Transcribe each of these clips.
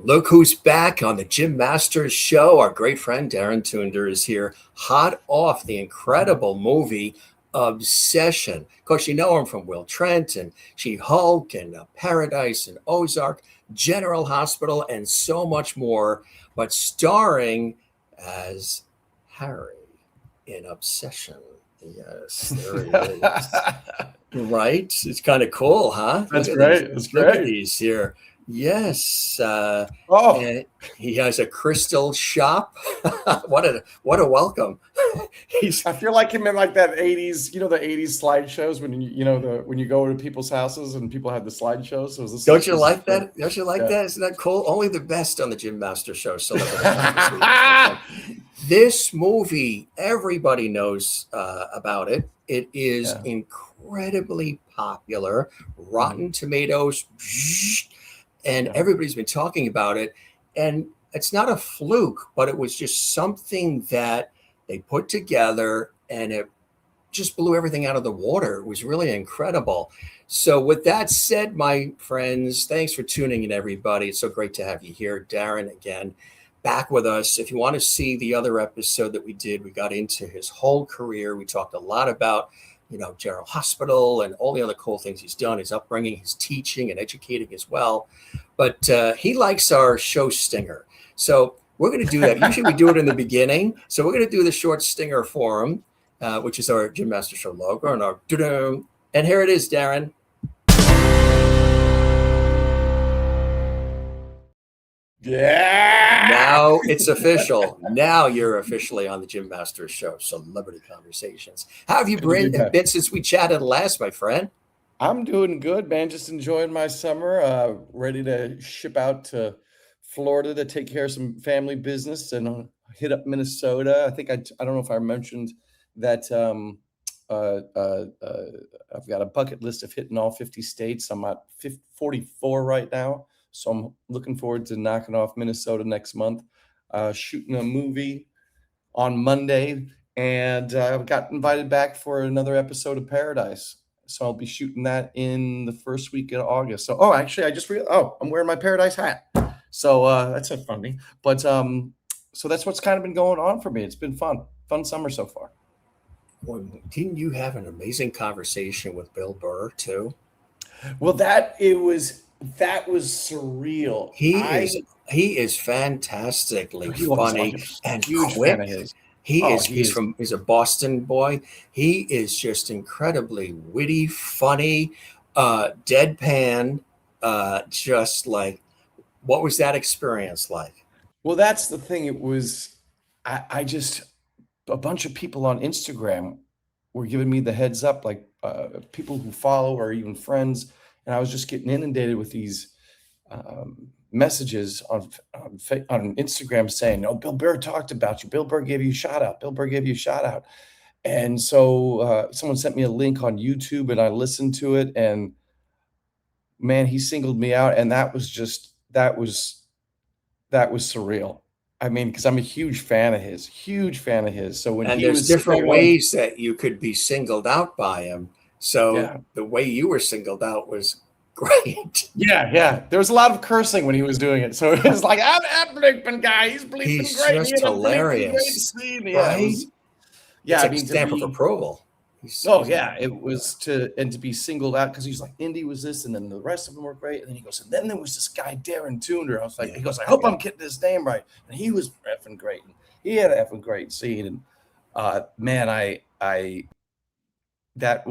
Look who's back on the Jim Masters show. Our great friend Darin Toonder is here, hot off the incredible movie Obsession. Of course, you know him from Will Trent and She-Hulk and Paradise and Ozark, General Hospital, and so much more, but starring as Harry in Obsession. Yes, there he is. Right? It's kind of cool, huh? That's great. That's great. Look at these here. Yes. And he has a crystal shop. What a welcome. I feel like him in like that 80s, the 80s slideshows when when you go to people's houses and people have the slideshows. So Don't you like that? Don't you like that? Isn't that cool? Only the best on the Jim Master show. This movie, everybody knows about it. It is incredibly popular. Rotten Tomatoes, and everybody's been talking about it. And it's not a fluke, but it was just something that they put together and it just blew everything out of the water. It was really incredible. So with that said, my friends, thanks for tuning in, everybody. It's so great to have you here. Darin, again, back with us. If you want to see the other episode that we did, we got into his whole career. We talked a lot about, General Hospital and all the other cool things he's done, his upbringing, his teaching and educating as well. But he likes our show stinger. So we're going to do that. Usually we do it in the beginning. So we're going to do the short stinger for him, which is our Jim Master Show logo. And here it is, Darin. Yeah. Now it's official. Now you're officially on the Jim Masters Show, Celebrity Conversations. How have you been since we chatted last, my friend? I'm doing good, man. Just enjoying my summer. Ready to ship out to Florida to take care of some family business and hit up Minnesota. I think I don't know if I mentioned that I've got a bucket list of hitting all 50 states. I'm at 44 right now. So I'm looking forward to knocking off Minnesota next month, shooting a movie on Monday, and I got invited back for another episode of Paradise. So I'll be shooting that in the first week of August. So, actually, I just realized, I'm wearing my Paradise hat. So that's a funny. But so that's what's kind of been going on for me. It's been fun summer so far. Well, didn't you have an amazing conversation with Bill Burr too? Well, that was surreal. He is fantastically funny and huge quick. Fan of his. He's a Boston boy. He is just incredibly witty, funny, deadpan. Just like, what was that experience like? Well, that's the thing. It was, I just, a bunch of people on Instagram were giving me the heads up, like people who follow or even friends. And I was just getting inundated with these messages on Instagram saying, "Oh, Bill Burr talked about you. Bill Burr gave you a shout out. Bill Burr gave you a shout out." And so someone sent me a link on YouTube, and I listened to it. And man, he singled me out, and that was surreal. I mean, because I'm a huge fan of his. So when there's different ways that you could be singled out by him. So the way you were singled out was great. Yeah. There was a lot of cursing when he was doing it. So it was like, I'm that bleeping guy. He's bleeping He's great. He's just hilarious. Right? It's a stamp of approval. It was to be singled out because he's like, Indy was this, and then the rest of them were great. And then he goes, and then there was this guy, Darin Toonder. I was like, he goes, I hope I'm getting his name right. And he was effing great. And he had an effing great scene. And man, that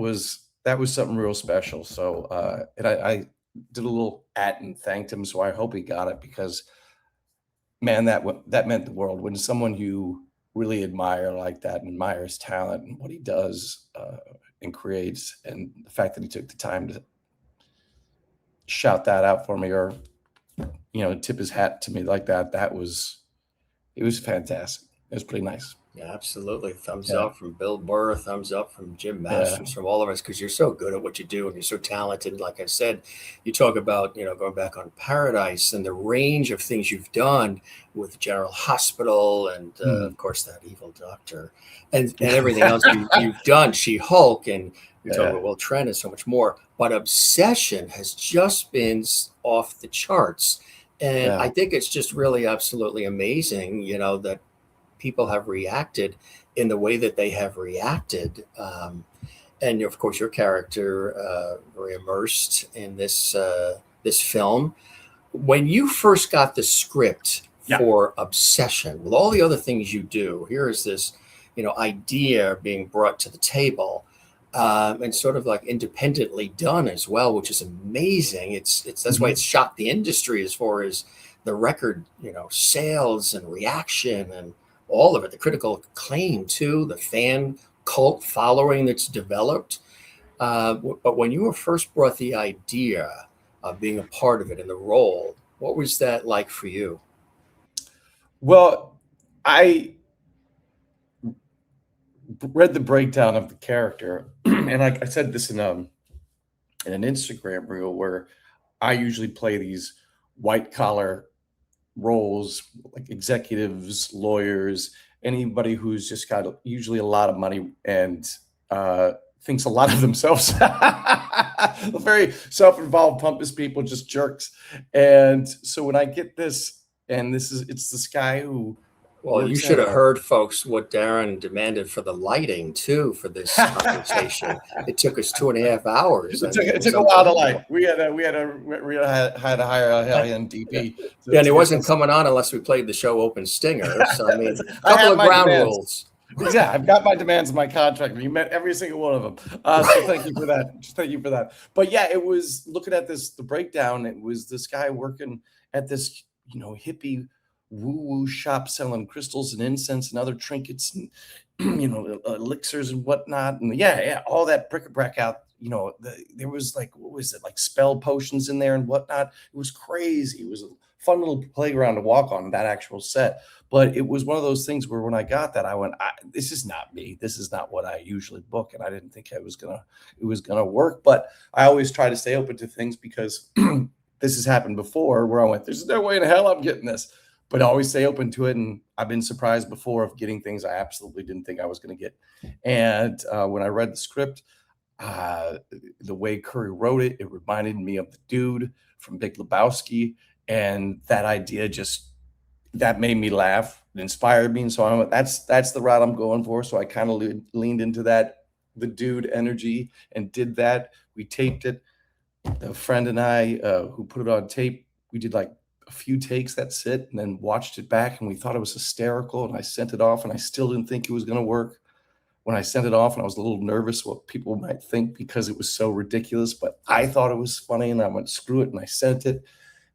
was something real special. So, and I did a little at and thanked him. So I hope he got it because, man, that meant the world when someone you really admire like that and admires talent and what he does and creates, and the fact that he took the time to shout that out for me or, tip his hat to me like that. It was fantastic. It was pretty nice. Yeah, absolutely. Thumbs up from Bill Burr, thumbs up from Jim Masters, from all of us, because you're so good at what you do and you're so talented. Like I said, you talk about, going back on Paradise and the range of things you've done with General Hospital and, of course, that evil doctor and everything else you've done, She-Hulk, and you're talking about Will Trent and so much more. But Obsession has just been off the charts. And Yeah. I think it's just really absolutely amazing, that people have reacted in the way that they have reacted. And of course, your character very immersed in this film. When you first got the script Yeah. for Obsession, with all the other things you do, here is this, idea being brought to the table, and sort of like independently done as well, which is amazing. It's that's why Mhm. it's shocked the industry as far as the record, sales and reaction and all of it, the critical acclaim too, the fan cult following that's developed. But when you were first brought the idea of being a part of it in the role, what was that like for you? Well, I read the breakdown of the character, and I said this in an Instagram reel where I usually play these white collar roles like executives, lawyers, anybody who's just got usually a lot of money and uh, thinks a lot of themselves. Very self-involved, pompous people, just jerks. And so when I get this, and it's this guy who Well, you works should at have a heard, folks, what Darin demanded for the lighting too for this conversation. It took us 2.5 hours. I mean, it it was took a while to like. unbelievable. We had to hire a high-end DP Yeah, and he to get wasn't this. coming on unless we played the show open stinger. So I mean, a I couple have of my ground demands. rules. Yeah, I've got my demands in my contract. You met every single one of them. So thank you for that. Thank you for that. But yeah, it was looking at the breakdown. It was this guy working at this, hippie woo-woo shop selling crystals and incense and other trinkets and, elixirs and whatnot. And yeah, all that bric-a-brac out. There was like, what was it, like spell potions in there and whatnot. It was crazy. It was a fun little playground to walk on that actual set. But it was one of those things where when I got that, I went, "This is not me. This is not what I usually book," and I didn't think it was gonna work. But I always try to stay open to things because this has happened before, where I went, "There's no way in hell I'm getting this," but I always stay open to it. And I've been surprised before of getting things I absolutely didn't think I was going to get. And when I read the script, uh, the way Curry wrote it, it reminded me of the dude from Big Lebowski, and that idea just that made me laugh. It inspired me, and so I went, that's the route I'm going for. So I kind of leaned into that, the dude energy, and did that. We taped it. A friend and I, who put it on tape, we did like a few takes. That's it, and then watched it back, and we thought it was hysterical. And I sent it off, and I still didn't think it was going to work. When I sent it off, and I was a little nervous what people might think because it was so ridiculous, but I thought it was funny, and I went, screw it, and I sent it.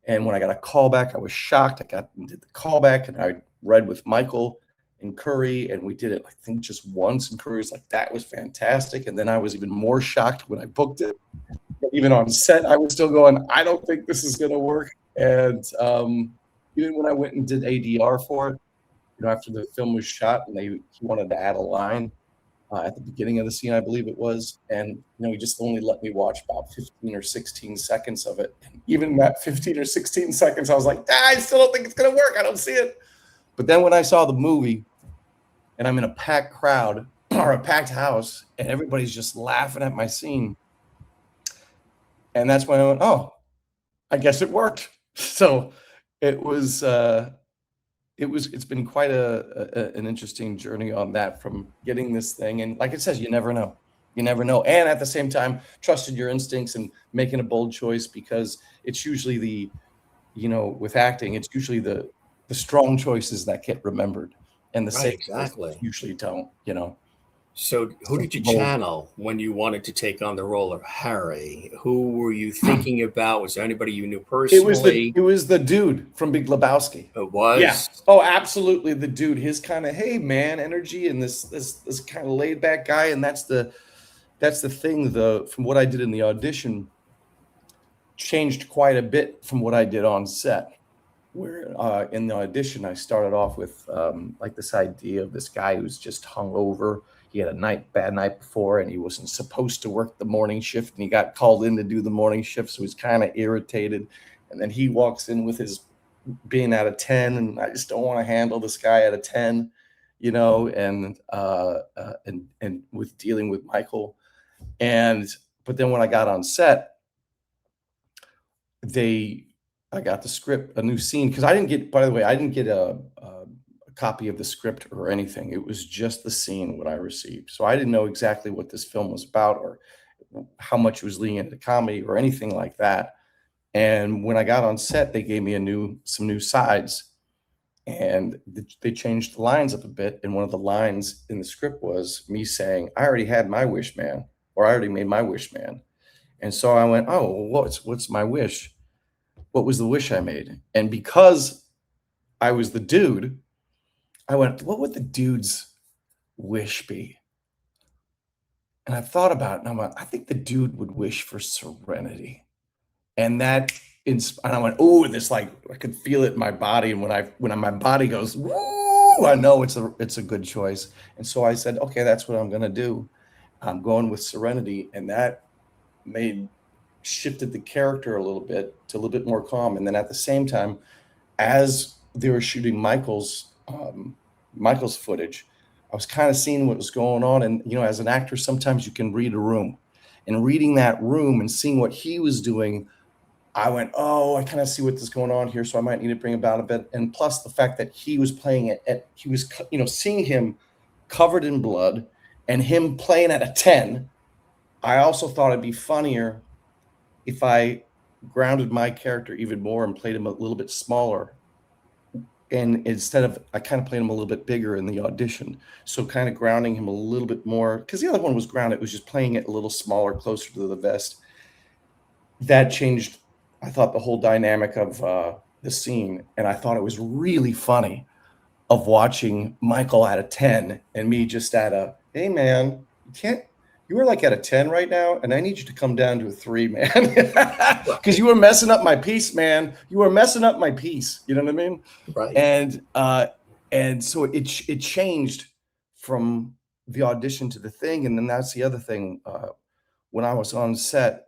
And when I got a call back, I was shocked. I did the call back, and I read with Michael and Curry, and we did it, I think, just once. And Curry was like, "That was fantastic." And then I was even more shocked when I booked it. Even on set, I was still going, "I don't think this is going to work." And even when I went and did ADR for it, after the film was shot, and he wanted to add a line at the beginning of the scene, I believe it was. And, he just only let me watch about 15 or 16 seconds of it. And even that 15 or 16 seconds, I was like, I still don't think it's going to work. I don't see it. But then when I saw the movie and I'm in a packed crowd or a packed house and everybody's just laughing at my scene. And that's when I went, oh, I guess it worked. So it was, it's been quite an interesting journey on that, from getting this thing. And like it says, you never know. You never know. And at the same time, trusted your instincts and making a bold choice, because it's usually with acting, it's usually the strong choices that get remembered, and the Right, safe choices exactly. usually don't. So, who So did you bold. channel when you wanted to take on the role of Harry? Who were you thinking about? Was there anybody you knew personally? It was the dude from Big Lebowski. It Yeah. was. Oh, absolutely, the dude. His kind of, hey man energy, and this kind of laid back guy. And that's the thing. From what I did in the audition, changed quite a bit from what I did on set. Where in the audition, I started off with like this idea of this guy who's just hung over. He had a bad night before, and he wasn't supposed to work the morning shift, and he got called in to do the morning shift, so he's kind of irritated. And then he walks in with his being out of 10, and I just don't want to handle this guy out of 10, and with dealing with Michael. But then when I got on set, they I got the script, a new scene, because I didn't get, by the way, I didn't get a copy of the script or anything. It was just the scene what I received. So I didn't know exactly what this film was about or how much it was leaning into comedy or anything like that. And when I got on set, they gave me some new sides, and they changed the lines up a bit. And one of the lines in the script was me saying, "I already had my wish, man," or "I already made my wish, man." And so I went, "Oh, well, what's my wish? What was the wish I made?" And because I was the dude, I went, "What would the dude's wish be?" And I thought about it, and I went, "I think the dude would wish for serenity." And and I went, "Oh," this, like, I could feel it in my body. And my body goes, "Woo," I know it's a good choice. And so I said, "Okay, that's what I'm gonna do. I'm going with serenity." And that shifted the character a little bit to a little bit more calm. And then at the same time, as they were shooting Michael's footage, I was kind of seeing what was going on. And as an actor, sometimes you can read a room, and reading that room and seeing what he was doing, I went, "Oh, I kind of see what's going on here, so I might need to bring about a bit." And plus the fact that he was playing it he was, seeing him covered in blood and him playing at a 10. I also thought it'd be funnier if I grounded my character even more and played him a little bit smaller. And I kind of played him a little bit bigger in the audition. So kind of grounding him a little bit more, because the other one was grounded. It was just playing it a little smaller, closer to the vest. That changed, I thought, the whole dynamic of the scene. And I thought it was really funny of watching Michael at a 10 and me just at a, "Hey, man, you were like at a 10 right now, and I need you to come down to a 3, man." Because you were messing up my piece, man. You were messing up my piece. You know what I mean? Right. And so it changed from the audition to the thing. And then that's the other thing. When I was on set,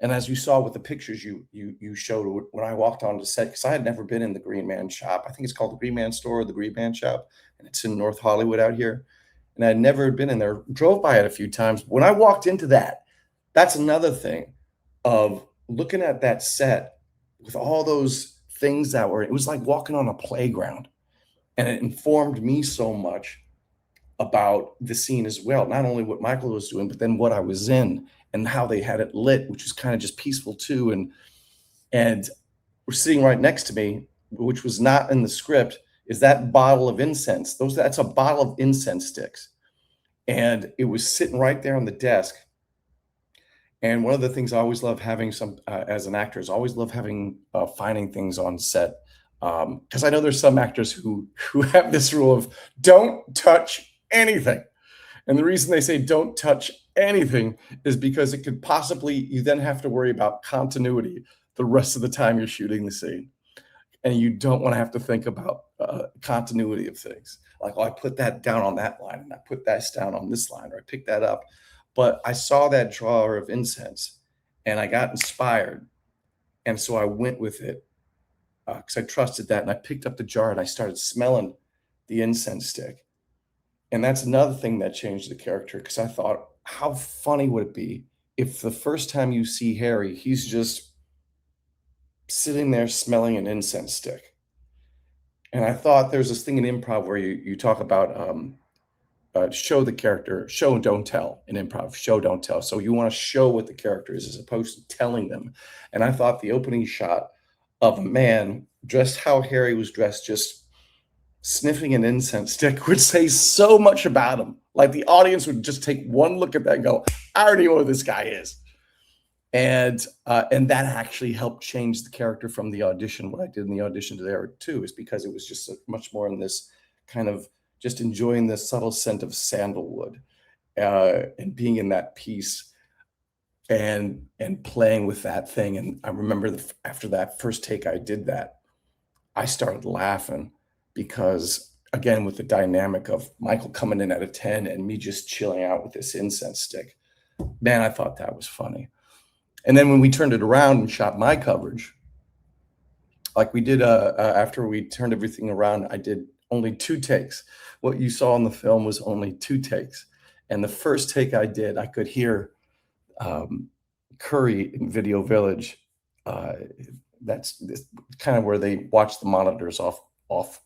and as you saw with the pictures you showed when I walked onto set, because I had never been in the Green Man shop. I think it's called the Green Man store or the Green Man shop, and it's in North Hollywood out here. And I'd never been in there, drove by it a few times. When I walked into that's another thing of looking at that set with all those things it was like walking on a playground. And it informed me so much about the scene as well. Not only what Michael was doing, but then what I was in and how they had it lit, which was kind of just peaceful too. And we're sitting right next to me, which was not in the script, is that bottle of incense. That's a bottle of incense sticks. And it was sitting right there on the desk. And one of the things I always love having as an actor is always love having finding things on set. Because I know there's some actors who have this rule of don't touch anything. And the reason they say don't touch anything is because it could possibly, you then have to worry about continuity the rest of the time you're shooting the scene. And you don't want to have to think about continuity of things. Like, "Oh, I put that down on that line, and I put that down on this line, or I picked that up." But I saw that drawer of incense, and I got inspired. And so I went with it because I trusted that. And I picked up the jar, and I started smelling the incense stick. And that's another thing that changed the character, because I thought, how funny would it be if the first time you see Harry, he's just sitting there smelling an incense stick. And I thought there's this thing in improv where you talk about show the character, show and don't tell in improv, show, don't tell. So you want to show what the character is as opposed to telling them. And I thought the opening shot of a man dressed how Harry was dressed, just sniffing an incense stick, would say so much about him. Like the audience would just take one look at that and go, "I already know who this guy is." And that actually helped change the character from the audition. What I did in the audition to there too is because it was just much more in this kind of just enjoying the subtle scent of sandalwood and being in that piece and playing with that thing. And I remember after that first take I did that, I started laughing because, again, with the dynamic of Michael coming in at a 10 and me just chilling out with this incense stick, man, I thought that was funny. And then when we turned it around and shot my coverage, like we did after we turned everything around, I did only 2 takes. What you saw in the film was only 2 takes. And the first take I did, I could hear Curry in Video Village that's kind of where they watch the monitors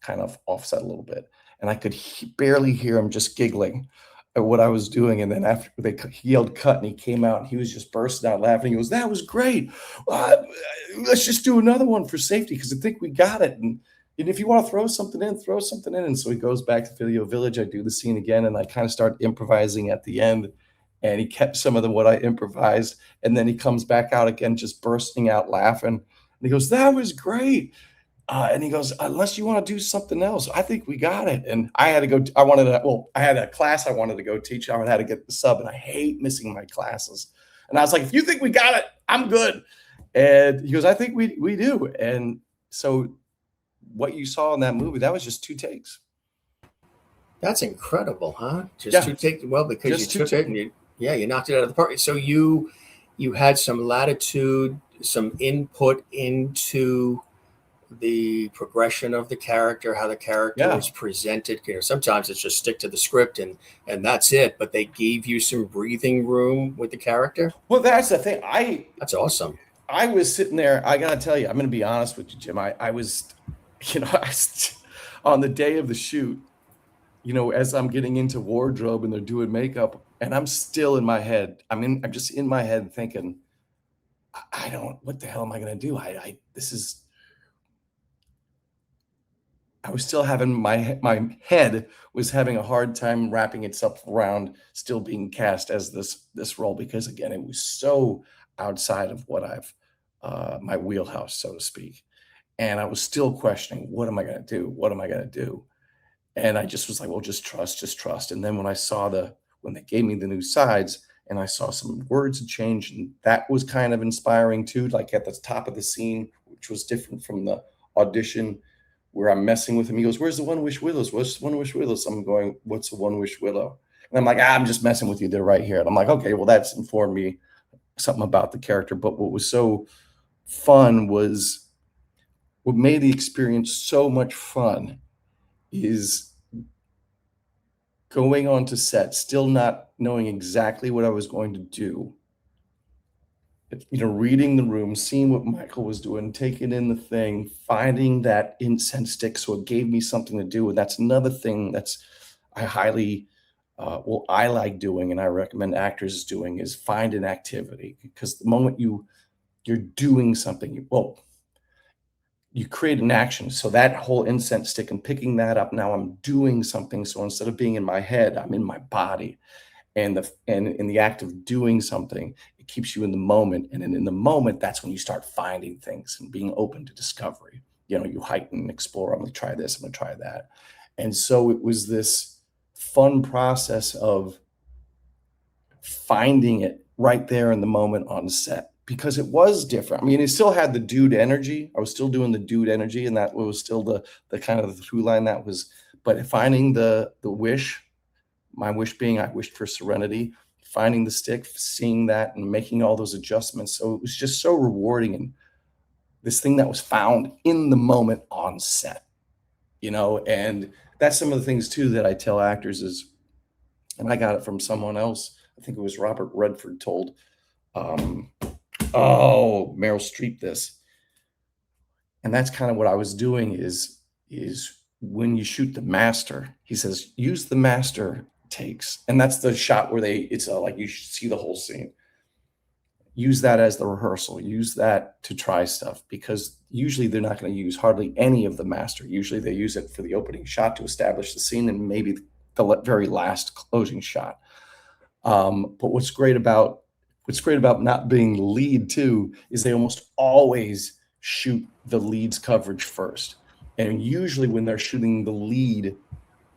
kind of offset a little bit. And I could barely hear him just giggling at what I was doing. And then after he yelled cut and he came out and he was just bursting out laughing. He goes, "That was great. Let's just do another one for safety because I think we got it. And if you want to throw something in, throw something in." And so he goes back to Video Village. I do the scene again and I kind of start improvising at the end. And he kept some of what I improvised. And then he comes back out again, just bursting out laughing. And he goes, "That was great." And he goes, "Unless you want to do something else, I think we got it." And I had to go. I had a class I wanted to go teach. I had to get the sub, and I hate missing my classes. And I was like, "If you think we got it, I'm good." And he goes, "I think we do." And so what you saw in that movie, that was just 2 takes. That's incredible, huh? Just 2 takes. Well, because you took it and you knocked it out of the park. So you had some latitude, some input into the progression of the character, how the character is presented. Sometimes it's just stick to the script and that's it, but they gave you some breathing room with the character. Well, that's the thing. That's awesome. I was sitting there, I gotta tell you, I'm gonna be honest with you, Jim. I was, on the day of the shoot, as I'm getting into wardrobe and they're doing makeup, and I'm still in my head. I'm just in my head thinking, what the hell am I gonna do? I was still having my head was having a hard time wrapping itself around still being cast as this role, because again, it was so outside of what my wheelhouse, so to speak. And I was still questioning, what am I going to do? What am I going to do? And I just was like, well, just trust. And then when they gave me the new sides and I saw some words change, and that was kind of inspiring too, like at the top of the scene, which was different from the audition, where I'm messing with him. He goes, "Where's the One Wish Willows? What's One Wish Willows?" I'm going, "What's a One Wish Willow?" And I'm like, "I'm just messing with you. They're right here." And I'm like, okay, well, that's informed me something about the character. But what was so fun was what made the experience so much fun is going onto set, still not knowing exactly what I was going to do. Reading the room, seeing what Michael was doing, taking in the thing, finding that incense stick. So it gave me something to do. And that's another thing I highly, I like doing, and I recommend actors doing, is find an activity. Because the moment you're doing something, you create an action. So that whole incense stick and picking that up, now I'm doing something. So instead of being in my head, I'm in my body. And in the act of doing something, it keeps you in the moment. And in the moment, that's when you start finding things and being open to discovery. You heighten and explore. I'm going to try this. I'm going to try that. And so it was this fun process of finding it right there in the moment on set, because it was different. I mean, it still had the dude energy. I was still doing the dude energy, and that was still the kind of the through line but finding the wish. My wish being, I wished for serenity, finding the stick, seeing that and making all those adjustments. So it was just so rewarding. And this thing that was found in the moment on set, and that's some of the things too that I tell actors is, and I got it from someone else. I think it was Robert Redford told, Meryl Streep this. And that's kind of what I was doing is when you shoot the master, he says, use the master takes. And that's the shot where it's like you see the whole scene. Use that as the rehearsal. Use that to try stuff, because usually they're not going to use hardly any of the master. Usually they use it for the opening shot to establish the scene and maybe the very last closing shot. But what's great about not being the lead too is they almost always shoot the lead's coverage first. And usually when they're shooting the lead,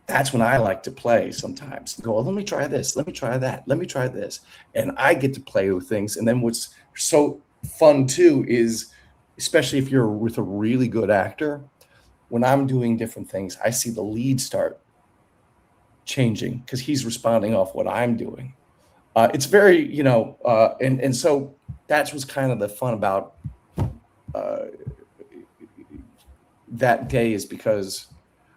that's when I like to play sometimes. Go, let me try this. Let me try that. Let me try this. And I get to play with things. And then what's so fun too is, especially if you're with a really good actor, when I'm doing different things, I see the lead start changing because he's responding off what I'm doing. It's very, and so that was kind of the fun about that day, is because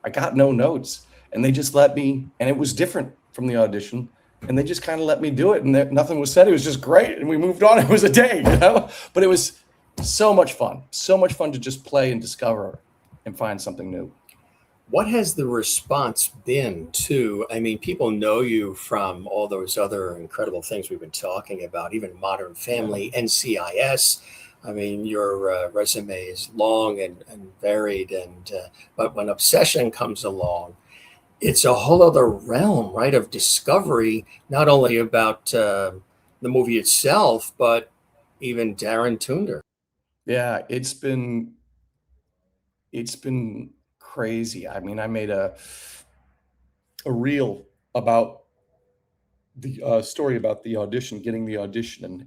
I got no notes and they just let me, and it was different from the audition, and they just kind of let me do it, and nothing was said. It was just great, and we moved on. It was a day, but it was So much fun to just play and discover and find something new. What has the response been to? I mean, people know you from all those other incredible things we've been talking about, even Modern Family, NCIS. I mean, your resume is long and varied, but when Obsession comes along, it's a whole other realm, right, of discovery, not only about the movie itself, but even Darin Toonder. Yeah, it's been crazy. I mean, I made a reel about the story about the audition, getting the audition, and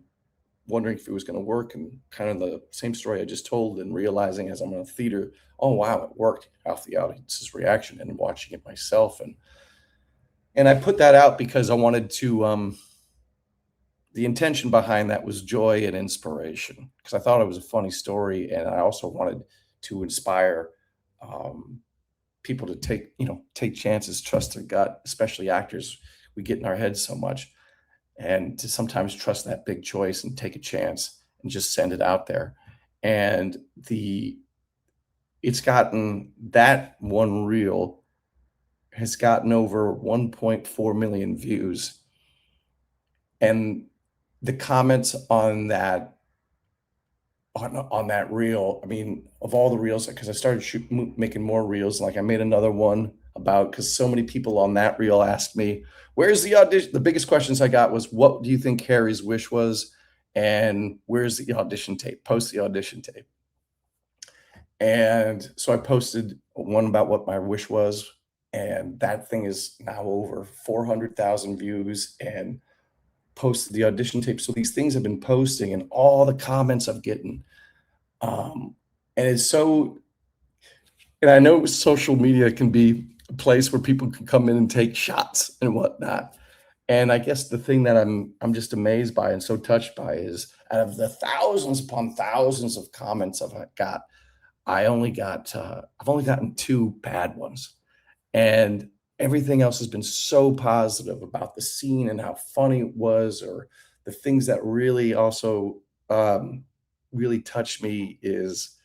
wondering if it was going to work, and kind of the same story I just told, and realizing as I'm in a theater, oh wow, it worked off the audience's reaction, and watching it myself, and I put that out because I wanted to. The intention behind that was joy and inspiration, because I thought it was a funny story, and I also wanted to inspire um, people to take chances, trust their gut, especially actors. We get in our heads so much, and to sometimes trust that big choice and take a chance and just send it out there. And it's gotten, that one reel has gotten over 1.4 million views, and the comments on that reel, I mean, of all the reels, because I started making more reels, like I made another one about, because so many people on that reel asked me, where's the audition? The biggest questions I got was, what do you think Harry's wish was? And where's the audition tape? Post the audition tape. And so I posted one about what my wish was, and that thing is now over 400,000 views, and posted the audition tape. So these things have been posting, and all the comments I've gotten. And it's so, and I know social media can be a place where people can come in and take shots and whatnot. And I guess the thing that I'm just amazed by and so touched by is, out of the thousands upon thousands of comments I've got, I've only gotten two bad ones. And everything else has been so positive about the scene and how funny it was, or the things that really also really touched me is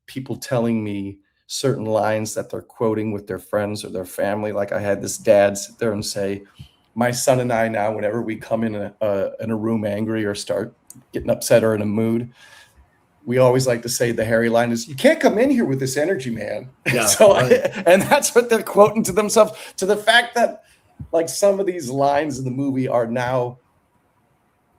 people telling me certain lines that they're quoting with their friends or their family. Like, I had this dad sit there and say, my son and I now, whenever we come in a room angry or start getting upset or in a mood, we always like to say the Harry line is, you can't come in here with this energy, man. Yeah, So, right. and that's what they're quoting to themselves, to the fact that, like, some of these lines in the movie are now,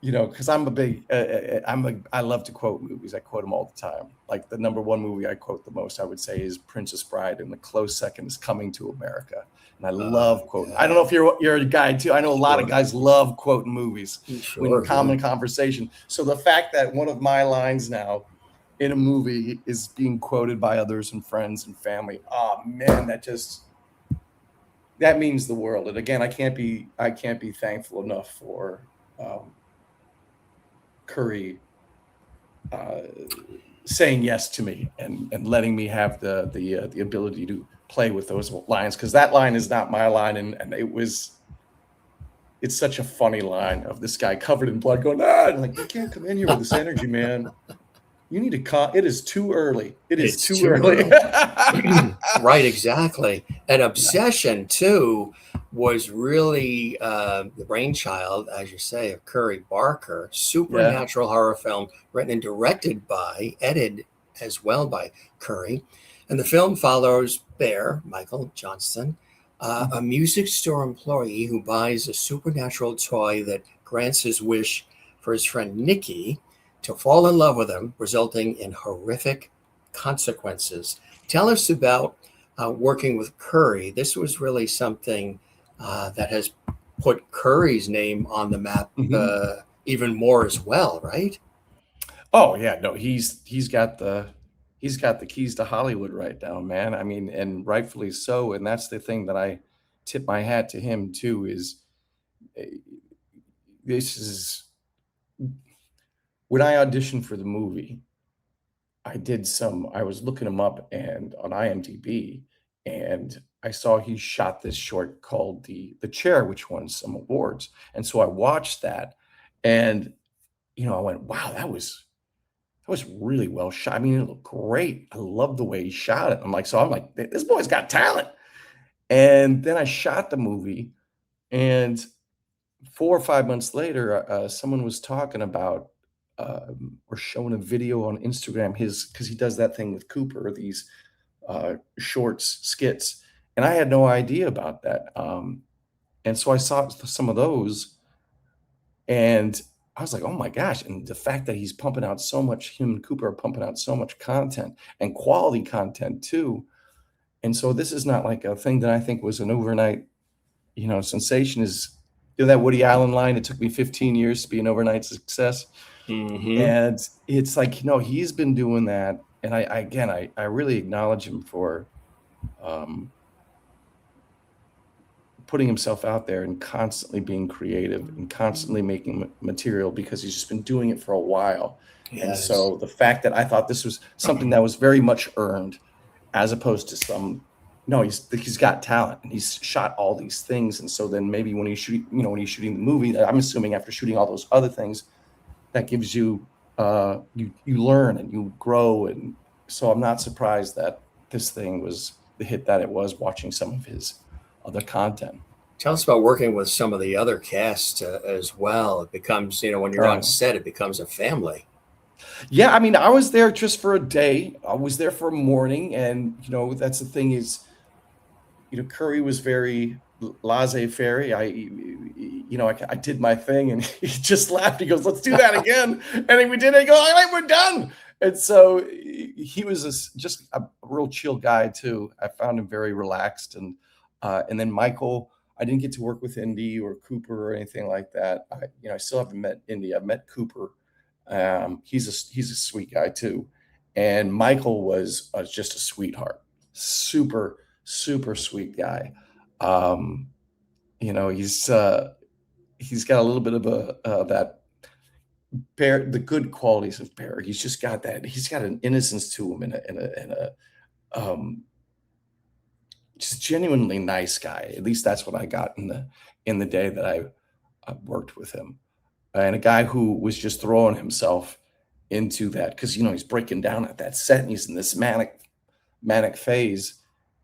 because I'm a big, I love to quote movies. I quote them all the time. Like, the number one movie I quote the most, I would say, is Princess Bride, and the close second is Coming to America. And I love quoting. Yeah. I don't know if you're a guy too. I know a lot of guys love quoting movies when common conversation. So the fact that one of my lines now in a movie is being quoted by others and friends and family, oh man, that means the world. And again, I can't be thankful enough for Curry saying yes to me and letting me have the ability to play with those lines, because that line is not my line, and it's such a funny line of this guy covered in blood going, and like, you can't come in here with this energy, man. You need to it is too early. It's too early. Right, exactly. And Obsession too was really the brainchild, as you say, of Curry Barker. Supernatural horror film written and directed by, edited as well by Curry. And the film follows Bear, Michael Johnston, a music store employee who buys a supernatural toy that grants his wish for his friend Nikki to fall in love with him, resulting in horrific consequences. Tell us about working with Curry. This was really something that has put Curry's name on the map even more as well, right? Oh yeah, no, he's got the keys to Hollywood right now, man. I mean, and rightfully so. And that's the thing that I tip my hat to him too. Is this is when I auditioned for the movie, I was looking him up and on IMDb, and I saw he shot this short called The Chair, which won some awards. And so I watched that, and I went, wow, that was really well shot. I mean, it looked great. I love the way he shot it. I'm like, this boy's got talent. And then I shot the movie, and 4 or 5 months later, someone was talking about, or showing a video on Instagram, because he does that thing with Cooper, these shorts, skits, and I had no idea about that. And so I saw some of those, and I was like, oh my gosh. And the fact that he's pumping out so much, him and Cooper are pumping out so much content, and quality content too. And so this is not like a thing that I think was an overnight, sensation. Is, that Woody Allen line, it took me 15 years to be an overnight success. Mm-hmm. And it's like, he's been doing that. And I really acknowledge him for putting himself out there and constantly being creative and constantly making material, because he's just been doing it for a while. Yes. And so the fact that I thought this was something that was very much earned, as opposed to he's got talent and he's shot all these things. And so then maybe when he's shooting the movie, I'm assuming after shooting all those other things, that gives you, you learn and you grow. And so I'm not surprised that this thing was the hit that it was, watching some of his other content. Tell us about working with some of the other cast as well. It becomes, when you're on set, it becomes a family. Yeah, I mean, I was there just for a day. I was there for a morning, and that's the thing is, Curry was very laissez-faire. I did my thing, and he just laughed. He goes, "Let's do that again," and then we did it. He goes, "All right, we're done." And so he was just a real chill guy too. I found him very relaxed, and then Michael, I didn't get to work with Indy or Cooper or anything like that. I still haven't met Indy. I've met Cooper. He's a sweet guy too, and Michael was just a sweetheart, super sweet guy. He's got a little bit of that Bear, the good qualities of Bear. He's just got that. He's got an innocence to him, and a just genuinely nice guy. At least that's what I got in the day that I worked with him. And a guy who was just throwing himself into that, because he's breaking down at that set, and he's in this manic phase,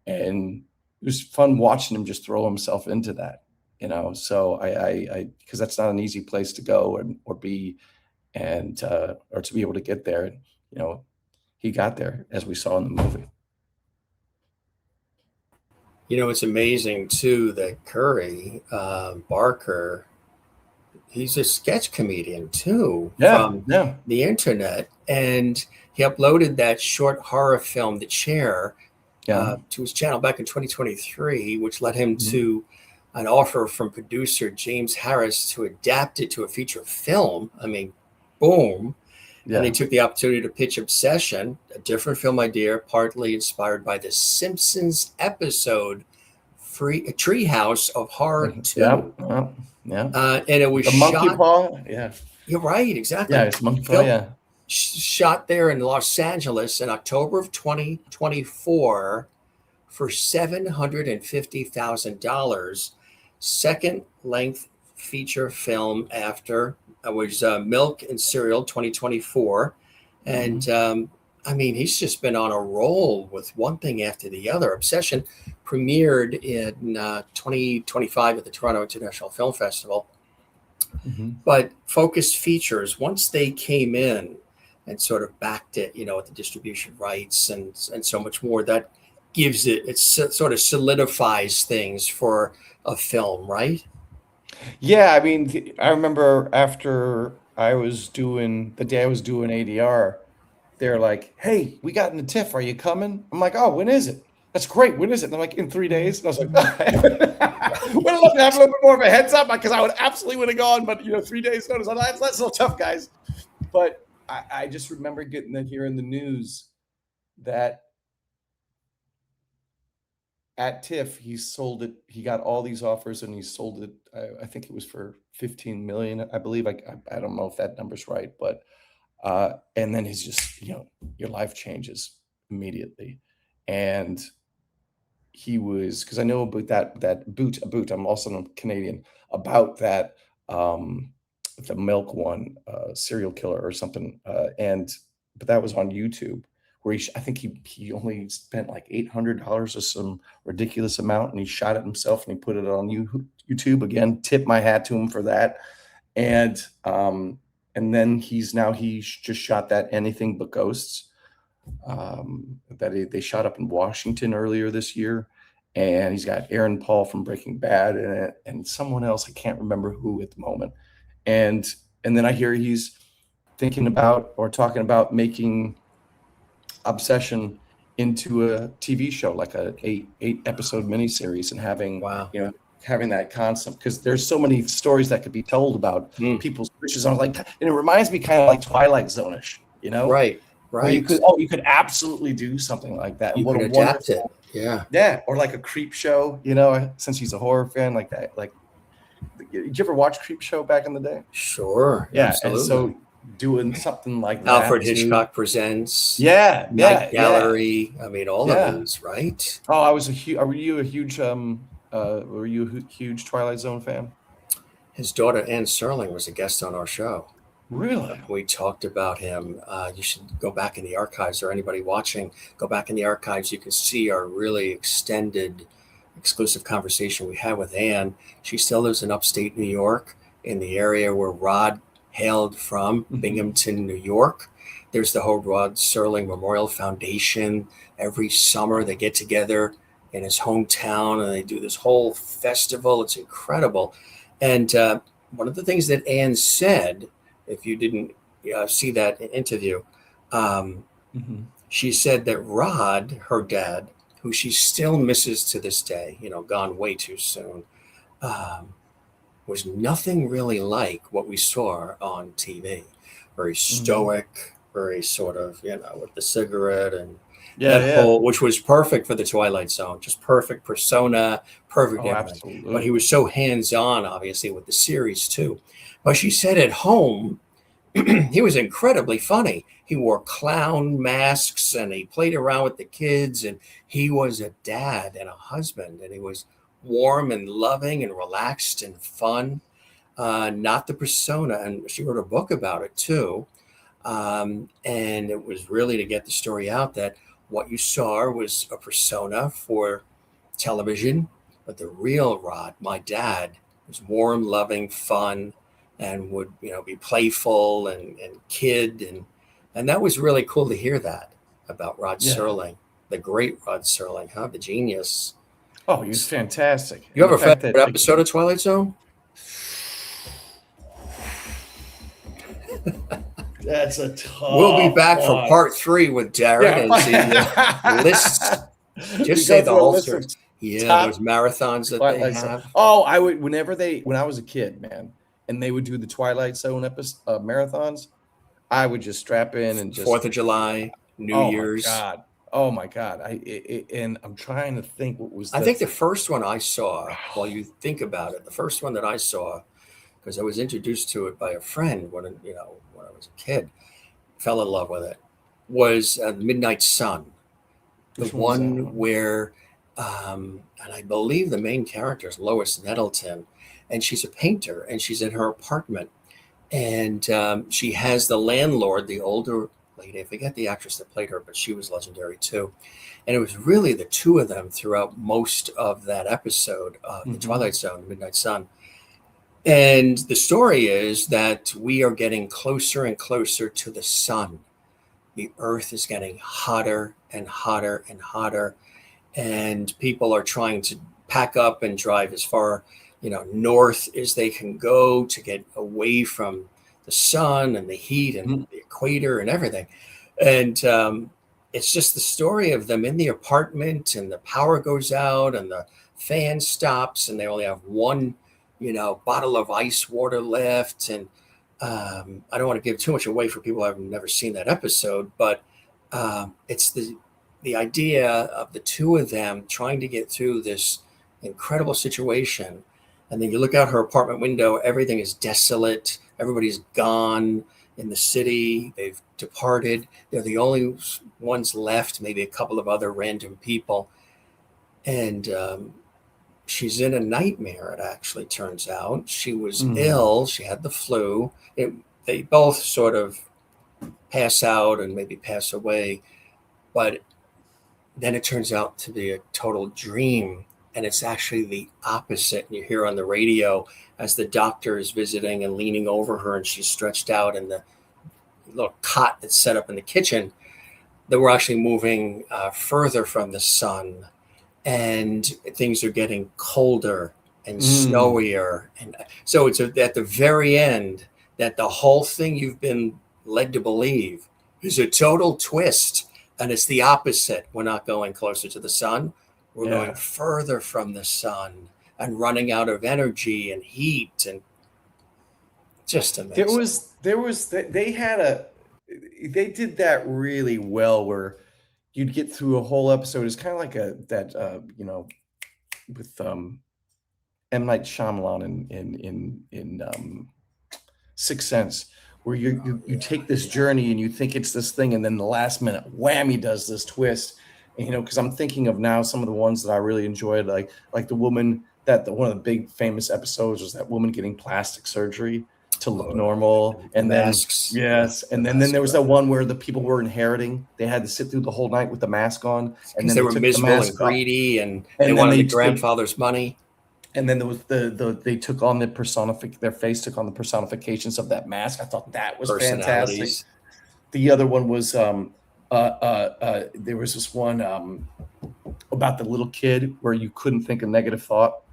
and it was fun watching him just throw himself into that. So I because that's not an easy place to go or be, and or to be able to get there. And he got there, as we saw in the movie. It's amazing too that Curry Barker, he's a sketch comedian too, from the internet, and he uploaded that short horror film, The Chair, to his channel back in 2023, which led him to an offer from producer James Harris to adapt it to a feature film. I mean, boom. Yeah. And they took the opportunity to pitch Obsession, a different film idea, partly inspired by the Simpsons episode Treehouse of Horror 2. Yeah. And it was the Monkey Paw. Yeah. You're right. Exactly. Yeah, it's Monkey Paw. Yeah. Shot there in Los Angeles in October of 2024 for $750,000. Second length feature film after was Milk and Cereal 2024. And I mean, he's just been on a roll with one thing after the other. Obsession premiered in 2025 at the Toronto International Film Festival. But Focus Features, once they came in and sort of backed it, with the distribution rights and so much more, that gives it sort of solidifies things for a film, right? Yeah, I mean, I remember after I was doing ADR, they're like, "Hey, we got in the TIFF. Are you coming?" I'm like, "Oh, when is it?" "That's great. When is it?" And they're like, "In 3 days." And I was like, "Would have loved to have a little bit more of a heads up, because I would absolutely have gone, but 3 days notice. That's a little tough, guys." But I just remember getting to hear in the news that at TIFF, he sold it. He got all these offers, and he sold it. I think it was for $15 million. I believe. I don't know if that number's right, but and then he's just your life changes immediately. And he was, because I know about that boot. I'm also Canadian, about that the Milk one, serial killer or something, and but that was on YouTube, where I think he only spent like $800 or some ridiculous amount, and he shot it himself and he put it on YouTube. Again, tip my hat to him for that. And then he just shot that Anything But Ghosts that they shot up in Washington earlier this year. And he's got Aaron Paul from Breaking Bad in it, and someone else, I can't remember who at the moment. And then I hear he's thinking about or talking about making Obsession into a TV show, like a eight episode miniseries, and having having that concept, because there's so many stories that could be told about people's wishes. I was like, and it reminds me kind of like Twilight Zone-ish, Right. Where you could absolutely do something like that. You could adapt it. Yeah, or like a Creep Show, since he's a horror fan like that. Like, did you ever watch Creep Show back in the day? Sure. Yeah, absolutely. And so doing something like Alfred Hitchcock Presents. Night Gallery. I mean, all of those, right? Oh, were you a huge Twilight Zone fan? His daughter Anne Serling was a guest on our show. Really? We talked about him. You should go back in the archives, or anybody watching, go back in the archives. You can see our really extended, exclusive conversation we had with Anne. She still lives in upstate New York, in the area where Rod hailed from, Binghamton, New York. There's the whole Rod Serling Memorial Foundation. Every summer they get together in his hometown and they do this whole festival. It's incredible. And one of the things that Anne said, if you didn't see that interview, she said that Rod, her dad, who she still misses to this day, gone way too soon, was nothing really like what we saw on TV. Very stoic, very sort of, with the cigarette and whole, which was perfect for the Twilight Zone, just perfect persona, perfect everything. Absolutely. But he was so hands-on, obviously, with the series too. But she said at home, he was incredibly funny. He wore clown masks and he played around with the kids, and he was a dad and a husband, and he was warm and loving and relaxed and fun, not the persona. And she wrote a book about it too. And it was really to get the story out that what you saw was a persona for television, but the real Rod, my dad, was warm, loving, fun, and would be playful and kid, and that was really cool to hear that about Rod Serling, the great Rod Serling, the genius. Oh, he was fantastic. You have a favorite episode of Twilight Zone? That's a tough We'll be back for part 3 with Darin as he lists. Just say the whole story. Yeah, those marathons that they have. Oh, when I was a kid, man, and they would do the Twilight Zone marathons, I would just strap in and just 4th of July, New Year's. Oh my God! And I'm trying to think what was. I think the first one I saw, while you think about it, the first one that I saw, because I was introduced to it by a friend when I was a kid, fell in love with it, was Midnight Sun, the one where, and I believe the main character is Lois Nettleton, and she's a painter, and she's in her apartment, and she has the landlord, the older lady, I forget the actress that played her, but she was legendary too. And it was really the two of them throughout most of that episode of The Twilight Zone, Midnight Sun. And the story is that we are getting closer and closer to the sun. The earth is getting hotter and hotter and hotter, and people are trying to pack up and drive as far north as they can go to get away from the sun and the heat and the equator and everything. And it's just the story of them in the apartment, and the power goes out and the fan stops, and they only have one, bottle of ice water left. And I don't want to give too much away for people who have never seen that episode, but it's the idea of the two of them trying to get through this incredible situation. And then you look out her apartment window, everything is desolate. Everybody's gone in the city. They've departed. They're the only ones left, maybe a couple of other random people. And she's in a nightmare, it actually turns out. She was ill. She had the flu. They both sort of pass out and maybe pass away. But then it turns out to be a total dream. And it's actually the opposite. And you hear on the radio as the doctor is visiting and leaning over her, and she's stretched out in the little cot that's set up in the kitchen, that we're actually moving further from the sun, and things are getting colder and snowier. And so it's at the very end that the whole thing you've been led to believe is a total twist. And it's the opposite. We're not going closer to the sun. We're going further from the sun and running out of energy and heat, and just amazing. They did that really well, where you'd get through a whole episode. It's kind of like with M. Night Shyamalan in Sixth Sense, where you take this journey and you think it's this thing, and then the last minute whammy does this twist. And, because I'm thinking of now some of the ones that I really enjoyed, like the woman one of the big famous episodes was that woman getting plastic surgery to look normal, and masks. And then there was that one where the people were inheriting. They had to sit through the whole night with the mask on, and then they were miserable and greedy, and they wanted the grandfather's money. And then there was they took on their face took on the personifications of that mask. I thought that was fantastic. The other one was there was this one about the little kid where you couldn't think a negative thought.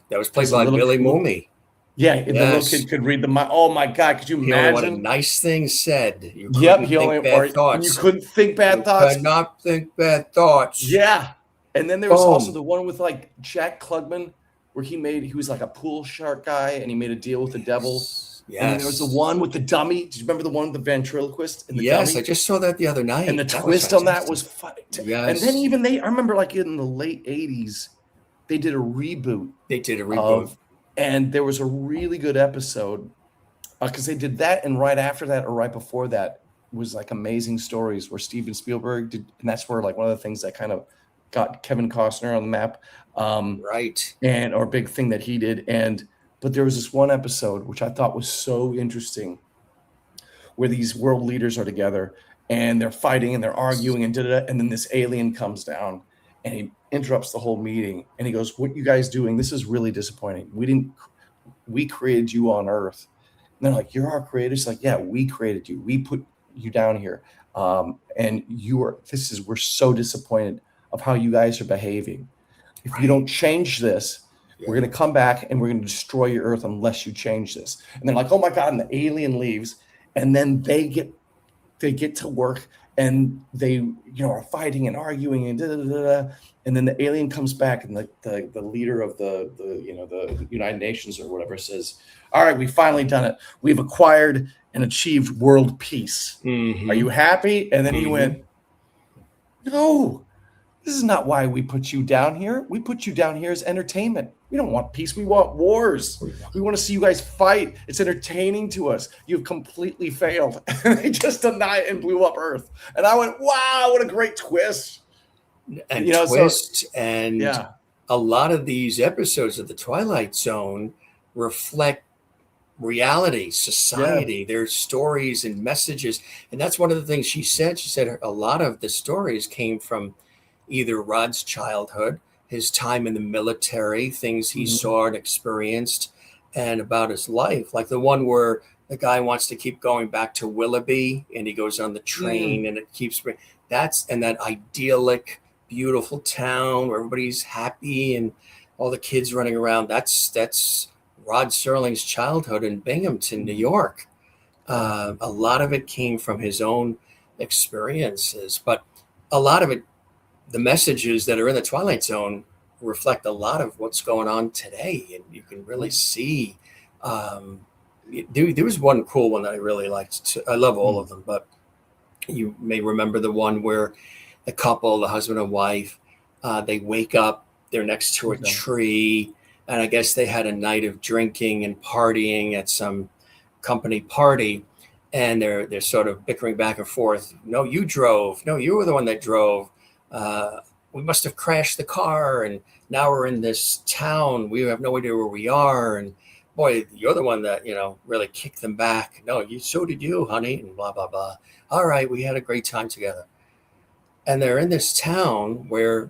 That was played by Billy Mooney. Yeah, and the little kid could read the mind. Oh my God, could you imagine? What a nice thing said. You couldn't think bad thoughts. You couldn't think bad thoughts. Could not think bad thoughts. Yeah. And then there was also the one with like Jack Klugman, where he was like a pool shark guy, and he made a deal with the devil. Yes. And then there was the one with the dummy. Do you remember the one with the ventriloquist and the dummy? I just saw that the other night. And the twist on that was funny. Yes. And then I remember like in the late 80s, they did a reboot. And there was a really good episode because they did that, and right after that or right before that was like Amazing Stories, where Steven Spielberg did, and that's where like one of the things that kind of got Kevin Costner on the map. Or big thing that he did. But there was this one episode which I thought was so interesting, where these world leaders are together and they're fighting and they're arguing and and then this alien comes down and he interrupts the whole meeting and he goes, "What you guys doing? This is really disappointing. We created you on Earth." And they're like, "You're our creators?" Like, "Yeah, we created you. We put you down here. And we're so disappointed of how you guys are behaving. If you don't change this, we're going to come back and we're going to destroy your Earth unless you change this." And they're like, "Oh my God." And the alien leaves, and then they get to work, and they, are fighting and arguing and and then the alien comes back, and the leader of the United Nations or whatever says, "All right, we've finally done it. We've acquired and achieved world peace. Are you happy?" And then he went, "No. This is not why we put you down here. We put you down here as entertainment. We don't want peace. We want wars. We want to see you guys fight. It's entertaining to us. You've completely failed." And they just denied and blew up Earth. And I went, wow, what a great twist. And a lot of these episodes of The Twilight Zone reflect reality, society, their stories and messages. And that's one of the things she said. She said a lot of the stories came from either Rod's childhood, his time in the military, things he saw and experienced, and about his life. Like the one where the guy wants to keep going back to Willoughby, and he goes on the train, and it keeps that idyllic, beautiful town where everybody's happy and all the kids running around. That's Rod Serling's childhood in Binghamton, New York. A lot of it came from his own experiences, but a lot of it, the messages that are in The Twilight Zone, reflect a lot of what's going on today. And you can really see, there was one cool one that I really liked. I love all of them, but you may remember the one where the couple, the husband and wife, they wake up, they're next to a tree. And I guess they had a night of drinking and partying at some company party. And they're sort of bickering back and forth. "No, you drove. No, you were the one that drove. We must have crashed the car, and now we're in this town. We have no idea where we are, and boy, you're the one that, really kicked them back. No, so did you, honey, and blah, blah, blah. All right, we had a great time together. And they're in this town where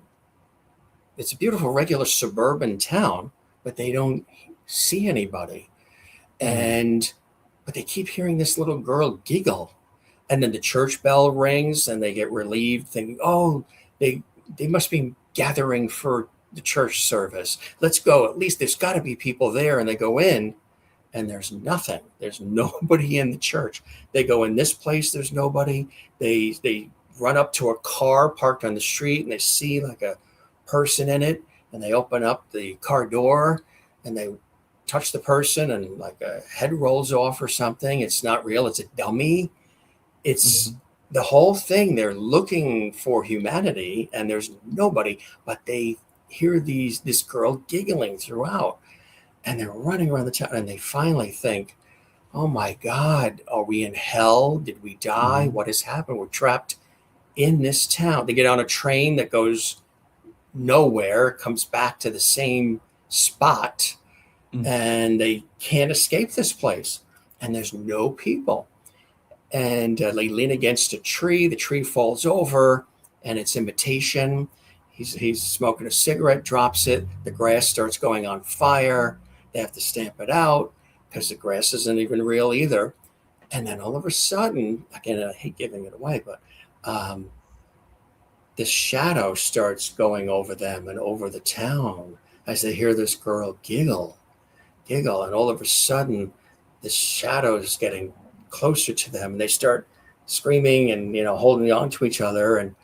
it's a beautiful, regular suburban town, but they don't see anybody. But they keep hearing this little girl giggle. And then the church bell rings and they get relieved, thinking, oh, they must be gathering for the church service. Let's go. At least there's got to be people there. And they go in and there's nothing. There's nobody in the church. They go in this place, there's nobody. They run up to a car parked on the street and they see like a person in it, and they open up the car door and they touch the person and like a head rolls off or something. It's not real. It's a dummy. It's the whole thing. They're looking for humanity and there's nobody, but they hear this girl giggling throughout, and they're running around the town, and they finally think, oh my God, are we in hell? Did we die? What has happened? We're trapped in this town. They get on a train that goes nowhere, comes back to the same spot, and they can't escape this place. And there's no people. And they lean against a tree. The tree falls over, and it's imitation. He's smoking a cigarette, drops it. The grass starts going on fire. They have to stamp it out because the grass isn't even real either. And then all of a sudden, again, I hate giving it away, but this shadow starts going over them and over the town as they hear this girl giggle. And all of a sudden, the shadow is getting closer to them, and they start screaming and, holding on to each other. And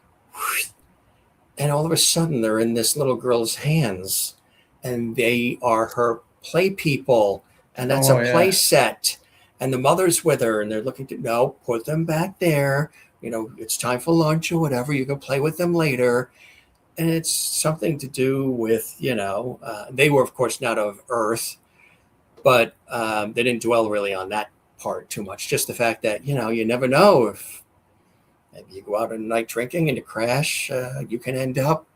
all of a sudden, they're in this little girl's hands, and they are her play people. And that's a play set. And the mother's with her, and they're looking to, put them back there. It's time for lunch or whatever. You can play with them later. And it's something to do with, they were, of course, not of Earth, but they didn't dwell really on that part too much. Just the fact that, you never know if maybe you go out at night drinking and you crash, you can end up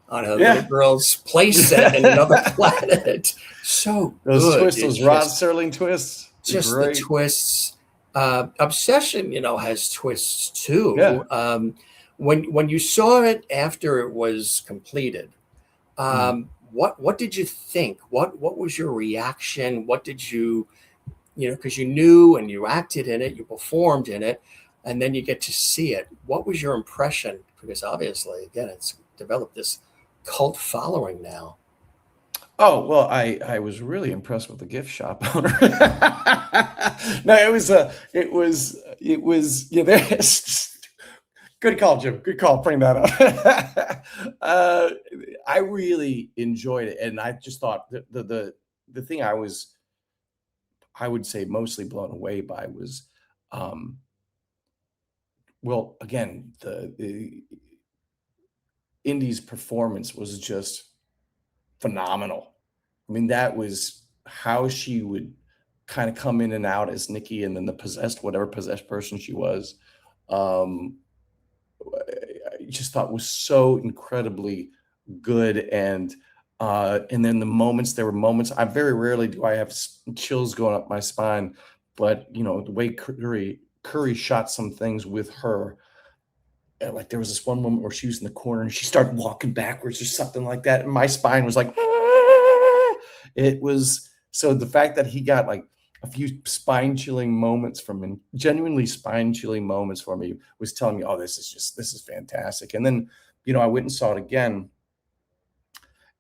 on a little girl's play set in another planet. So those good. Twists, those Rod Serling twists. Just great. The twists. Obsession, has twists too. Yeah. When you saw it after it was completed, what did you think? What was your reaction? What did you, because you knew and you acted in it, you performed in it, and then you get to see it. What was your impression? Because obviously, again, it's developed this cult following now. Oh, well, I was really impressed with the gift shop owner. No, it was good call, Jim. Good call. Bring that up. I really enjoyed it. And I just thought the thing I would say mostly blown away by was, well, again, the Indy's performance was just phenomenal. I mean, that was how she would kind of come in and out as Nikki, and then whatever possessed person she was. I just thought was so incredibly good. And then there were moments, I very rarely do I have chills going up my spine, but the way Curry shot some things with her. Like there was this one moment where she was in the corner and she started walking backwards or something like that. And my spine was like, it was, so the fact that he got like a few spine-chilling moments from him, genuinely spine-chilling moments for me, was telling me, oh, this is fantastic. And then, I went and saw it again.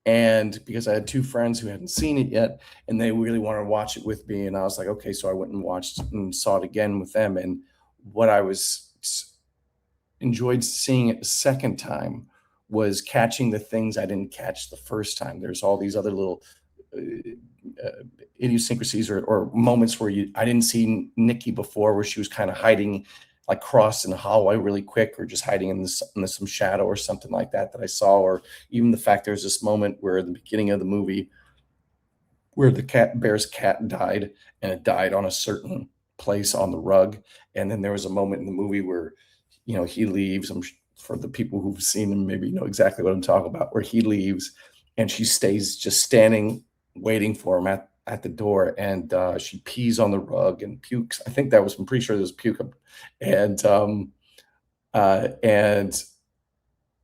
And because I had two friends who hadn't seen it yet, and they really wanted to watch it with me. And I was like, okay, so I went and watched and saw it again with them. And what I enjoyed seeing it the second time was catching the things I didn't catch the first time. There's all these other little idiosyncrasies or moments where I didn't see Nikki before, where she was kind of hiding, like crossed in the hallway really quick, or just hiding in some shadow or something like that I saw. Or even the fact there's this moment where at the beginning of the movie where the bear's cat died, and it died on a certain place on the rug. And then there was a moment in the movie where he leaves. For the people who've seen him, maybe know exactly what I'm talking about, where he leaves and she stays just standing, waiting for him at at the door, and she pees on the rug and pukes. I think I'm pretty sure there's puke. And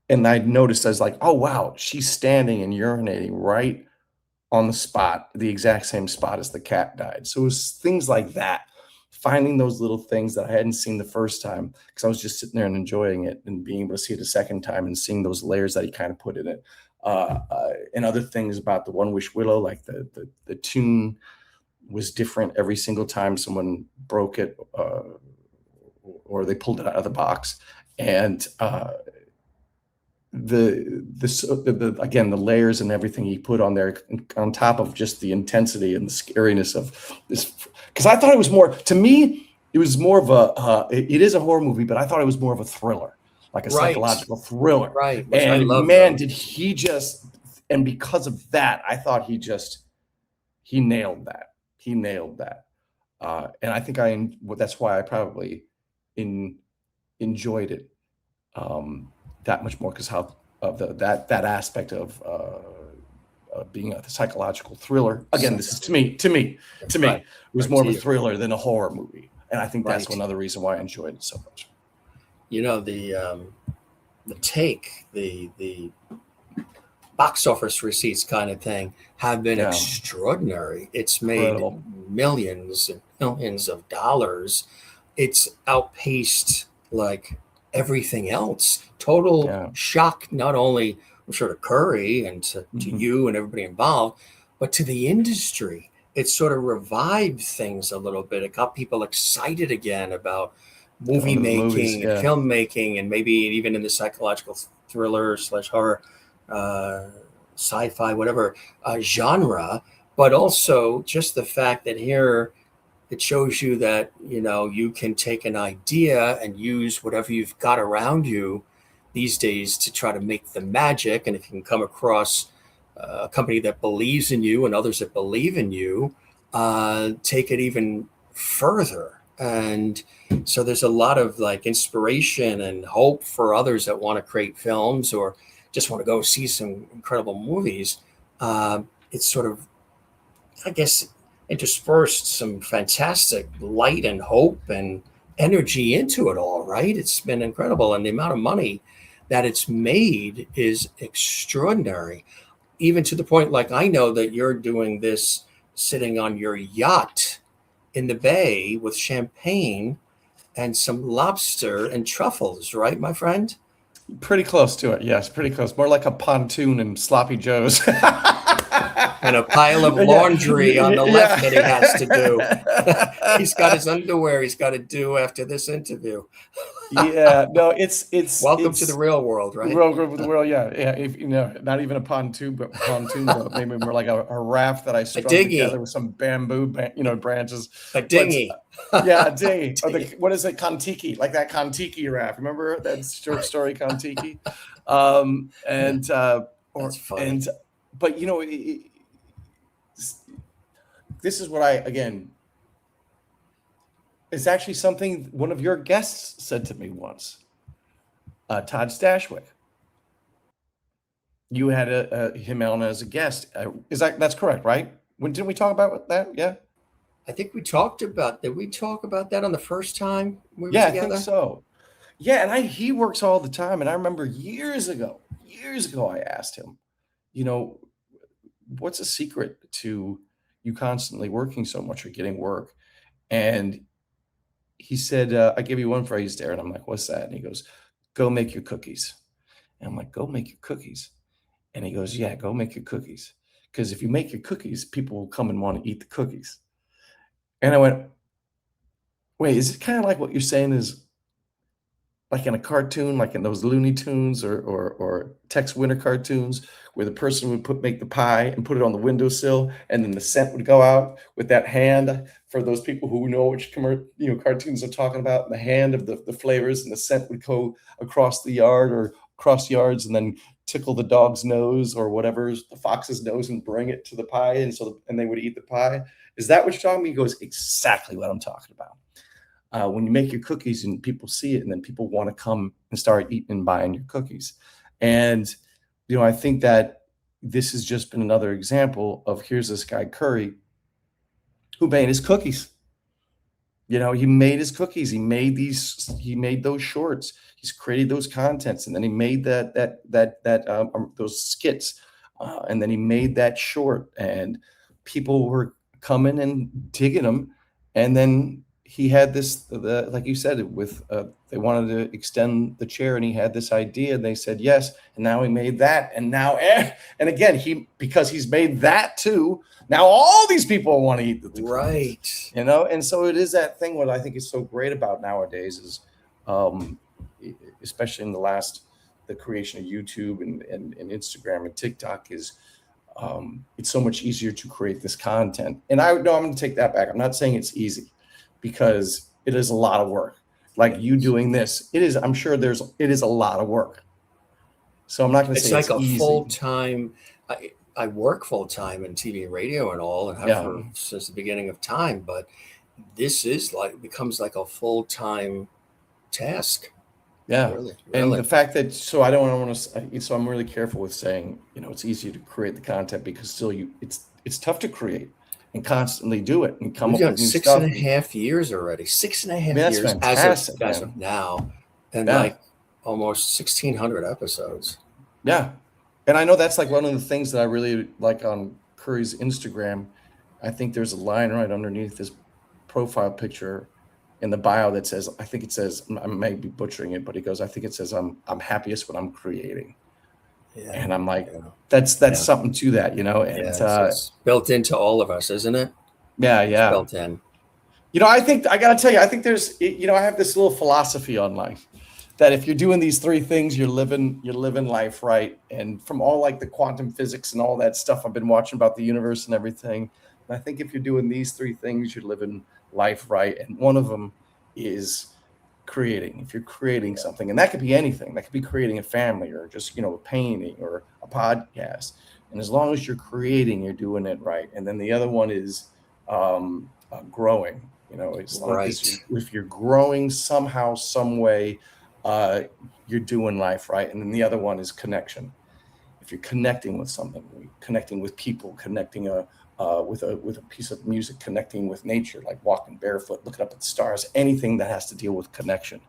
and I noticed, I was like, oh wow, she's standing and urinating right on the spot, the exact same spot as the cat died. So it was things like that, finding those little things that I hadn't seen the first time, because I was just sitting there and enjoying it, and being able to see it a second time and seeing those layers that he kind of put in it. And other things about the One Wish Willow, like the tune was different every single time someone broke it, or they pulled it out of the box. And again, the layers and everything he put on there, on top of just the intensity and the scariness of this, because I thought it was more, to me, it was more of a, it is a horror movie, but I thought it was more of a thriller, like a psychological thriller. Right. And man, did he just, and because of that, I thought he nailed that. He nailed that. And I think that's why I probably enjoyed it that much more, because that aspect of being a psychological thriller. Again, this is to me, it was more of a thriller than a horror movie, and I think that's another reason why I enjoyed it so much. You know, the box office receipts kind of thing have been extraordinary. It's made millions and millions of dollars. It's outpaced like everything else. Total shock, not only I'm sure to Curry and to you and everybody involved, but to the industry. It sort of revived things a little bit. It got people excited again about movie making and filmmaking, and maybe even in the psychological thriller / horror, sci-fi, whatever genre. But also just the fact that here it shows you that, you know, you can take an idea and use whatever you've got around you these days to try to make the magic. And if you can come across a company that believes in you and others that believe in you, take it even further. And so there's a lot of like inspiration and hope for others that want to create films or just want to go see some incredible movies. It's sort of, I guess, interspersed some fantastic light and hope and energy into it all, right? It's been incredible. And the amount of money that it's made is extraordinary, even to the point, like, I know that you're doing this sitting on your yacht in the bay with champagne and some lobster and truffles, right, my friend? Pretty close to it. Yes, pretty close. More like a pontoon and sloppy joes. And a pile of laundry on the left that he has to do. He's got his underwear he's got to do after this interview. Yeah, no, it's welcome to the real world, right? Welcome to the world, yeah. If, you know, not even a pontoon, but maybe more like a raft that I strung together with some bamboo, branches. A dinghy. Yeah, a dinghy. Or what is it, Kontiki? Like that Kontiki raft. Remember that short story Kontiki? That's funny. But you know, this is what it's actually something one of your guests said to me once. Todd Stashwick. You had him on as a guest. That's correct, right? Didn't we talk about that? Yeah. I think we talked about. Did we talk about that on the first time we were together? I think so. Yeah, and he works all the time, and I remember years ago, I asked him, you know, what's a secret to you constantly working so much or getting work? And he said, I give you one phrase there. And I'm like, what's that? And he goes, go make your cookies. And I'm like, go make your cookies. And he goes, yeah, go make your cookies. Because if you make your cookies, people will come and want to eat the cookies. And I went, wait, is it kind of like what you're saying is like in a cartoon, like in those Looney Tunes or Tex Winter cartoons, where the person would make the pie and put it on the windowsill, and then the scent would go out with that hand. For those people who know which cartoons I'm talking about, the hand of the flavors, and the scent would go across the yard or across yards, and then tickle the dog's nose or whatever, the fox's nose, and bring it to the pie, and they would eat the pie. Is that what you're talking about? He goes, exactly what I'm talking about. When you make your cookies and people see it, and then people want to come and start eating and buying your cookies. And, you know, I think that this has just been another example of, here's this guy Curry who made his cookies. You know, he made his cookies. He made those shorts. He's created those contents, and then he made those skits, and then he made that short, and people were coming and digging them. And then he had this, like you said, they wanted to extend the chair, and he had this idea, and they said yes, and now he made that, and now, and again, because he's made that too. Now all these people want to eat the cookies, right? You know, and so it is that thing. What I think is so great about nowadays is, especially in the creation of YouTube and Instagram and TikTok, is it's so much easier to create this content. And I'm going to take that back. I'm not saying it's easy, because it is a lot of work. Like you doing this, I'm sure it is a lot of work. So I'm not going to say it's like a full-time. I work full-time in TV and radio and all, and have since the beginning of time. But this becomes like a full-time task. Yeah, really. And the fact that so I'm really careful with saying, you know, it's easier to create the content, because still it's tough to create and constantly do it and come up with new stuff. 6.5 years already. 6.5 years fantastic, as of now, and like almost 1,600 episodes. Yeah. And I know that's like one of the things that I really like on Curry's Instagram. I think there's a line right underneath his profile picture in the bio that says, I think it says, I may be butchering it, but he goes, I think it says, I'm happiest when I'm creating. Yeah. And I'm like, that's something to that, you know. And it's built into all of us, isn't it? Yeah, yeah. It's built in. You know, I got to tell you, I think there's, you know, I have this little philosophy on life, that if you're doing these three things, you're living life right. And from all like the quantum physics and all that stuff I've been watching about the universe and everything, and I think if you're doing these three things, you're living life right. And one of them is creating. If you're creating something, and that could be anything, that could be creating a family, or just, you know, a painting or a podcast. And as long as you're creating, you're doing it right. And then the other one is growing. You know, as long as if you're growing somehow, some way, you're doing life right. And then the other one is connection. If you're connecting with something, connecting with people, connecting with a piece of music, connecting with nature, like walking barefoot, looking up at the stars, anything that has to deal with connection.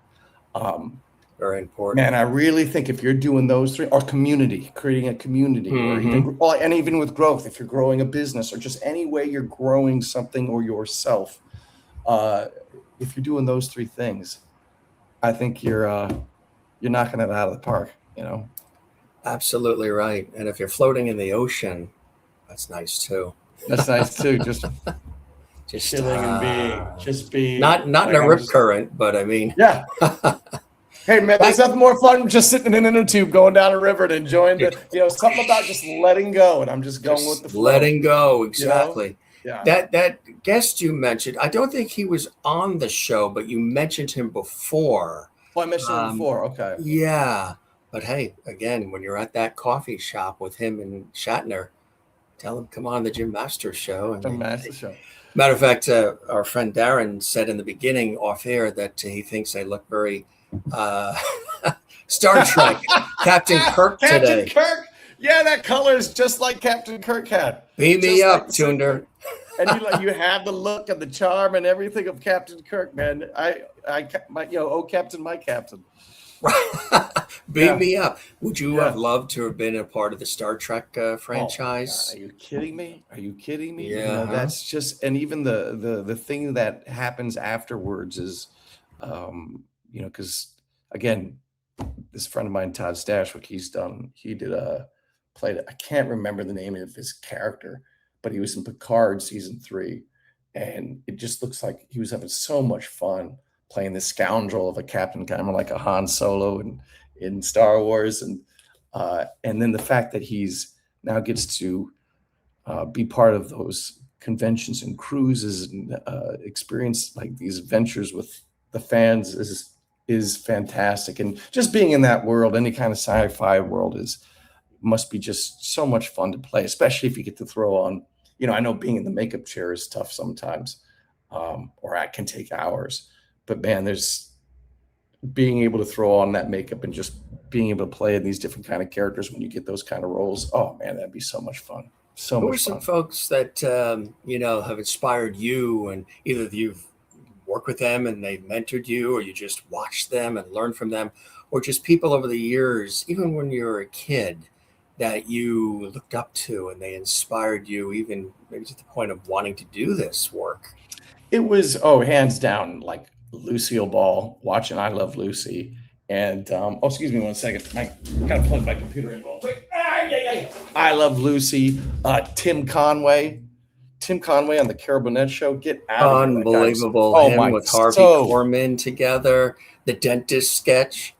Very important. Man, I really think if you're doing those three, or community, creating a community, or even with growth, if you're growing a business, or just any way you're growing something or yourself, if you're doing those three things, I think you're knocking it out of the park, you know. Absolutely right. And if you're floating in the ocean, that's nice too. That's nice too. Just chilling and being not in a rip current, but I mean, yeah. Hey man, there's nothing more fun than just sitting in an inner tube going down a river and enjoying something about just letting go, and I'm just going with the flow. Letting go, exactly. You know? Yeah. That guest you mentioned, I don't think he was on the show, but you mentioned him before. Oh, I mentioned him before. Okay. Yeah, but hey, again, when you're at that coffee shop with him and Shatner, tell him come on the Jim Masters show. And matter of fact, our friend Darin said in the beginning off air that he thinks I look very Star Trek, Captain Kirk today. Captain Kirk, yeah, that color is just like Captain Kirk had. Beam me up, Toonder. And you have the look and the charm and everything of Captain Kirk, man. Captain, my captain. Beam me up. Would you have loved to have been a part of the Star Trek franchise? Are you kidding me? Yeah. You know, that's just, and even the thing that happens afterwards is, because again, this friend of mine, Todd Stashwick, I can't remember the name of his character, but he was in Picard season 3, and it just looks like he was having so much fun playing this scoundrel of a captain, kind of like a Han Solo in Star Wars, and then the fact that he's now gets to be part of those conventions and cruises and experience like these adventures with the fans is fantastic. And just being in that world, any kind of sci-fi world, must be just so much fun to play, especially if you get to throw on, I know being in the makeup chair is tough sometimes, or it can take hours, but man, there's being able to throw on that makeup and just being able to play in these different kind of characters when you get those kind of roles. Oh man, that'd be so much fun. So Who are much some fun. folks that have inspired you, and either you've worked with them and they've mentored you, or you just watched them and learned from them, or just people over the years, even when you were a kid, that you looked up to and they inspired you, even maybe to the point of wanting to do this work? It was, hands down, like Lucille Ball watching I Love Lucy. And excuse me one second. I gotta plug my computer in real quick. I Love Lucy. Tim Conway on the Carol Burnett show. Get out of here. That guy was, Unbelievable. oh Him my, with Harvey so Korman together, the dentist sketch,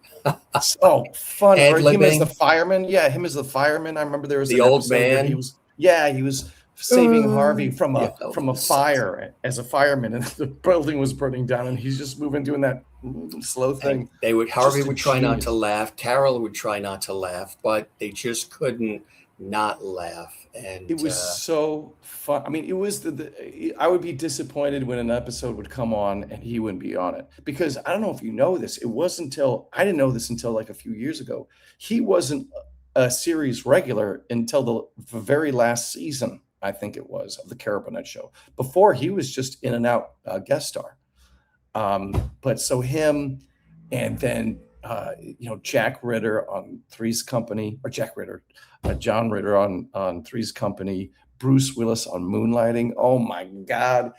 so funny. ad Or him as the libbing, fireman. Yeah, him as the fireman. I remember there was the an old episode where man. he was saving Harvey from Yeah, a fire as a fireman, and the building was burning down, and he's just moving, doing that slow and thing. Harvey Just a would try not to genius. laugh, Carol would try not to laugh, but they just couldn't not laugh. And It was so fun. I mean, it was I would be disappointed when an episode would come on and he wouldn't be on it, because I don't know if you know this. It wasn't until I didn't know this until like a few years ago. He wasn't a series regular until the very last season, I think it was, of the Carol Burnett show. Before, he was just in and out guest star. But so him, and then Jack Ritter on Three's Company, or John Ritter on Three's Company, Bruce Willis on Moonlighting. Oh my God,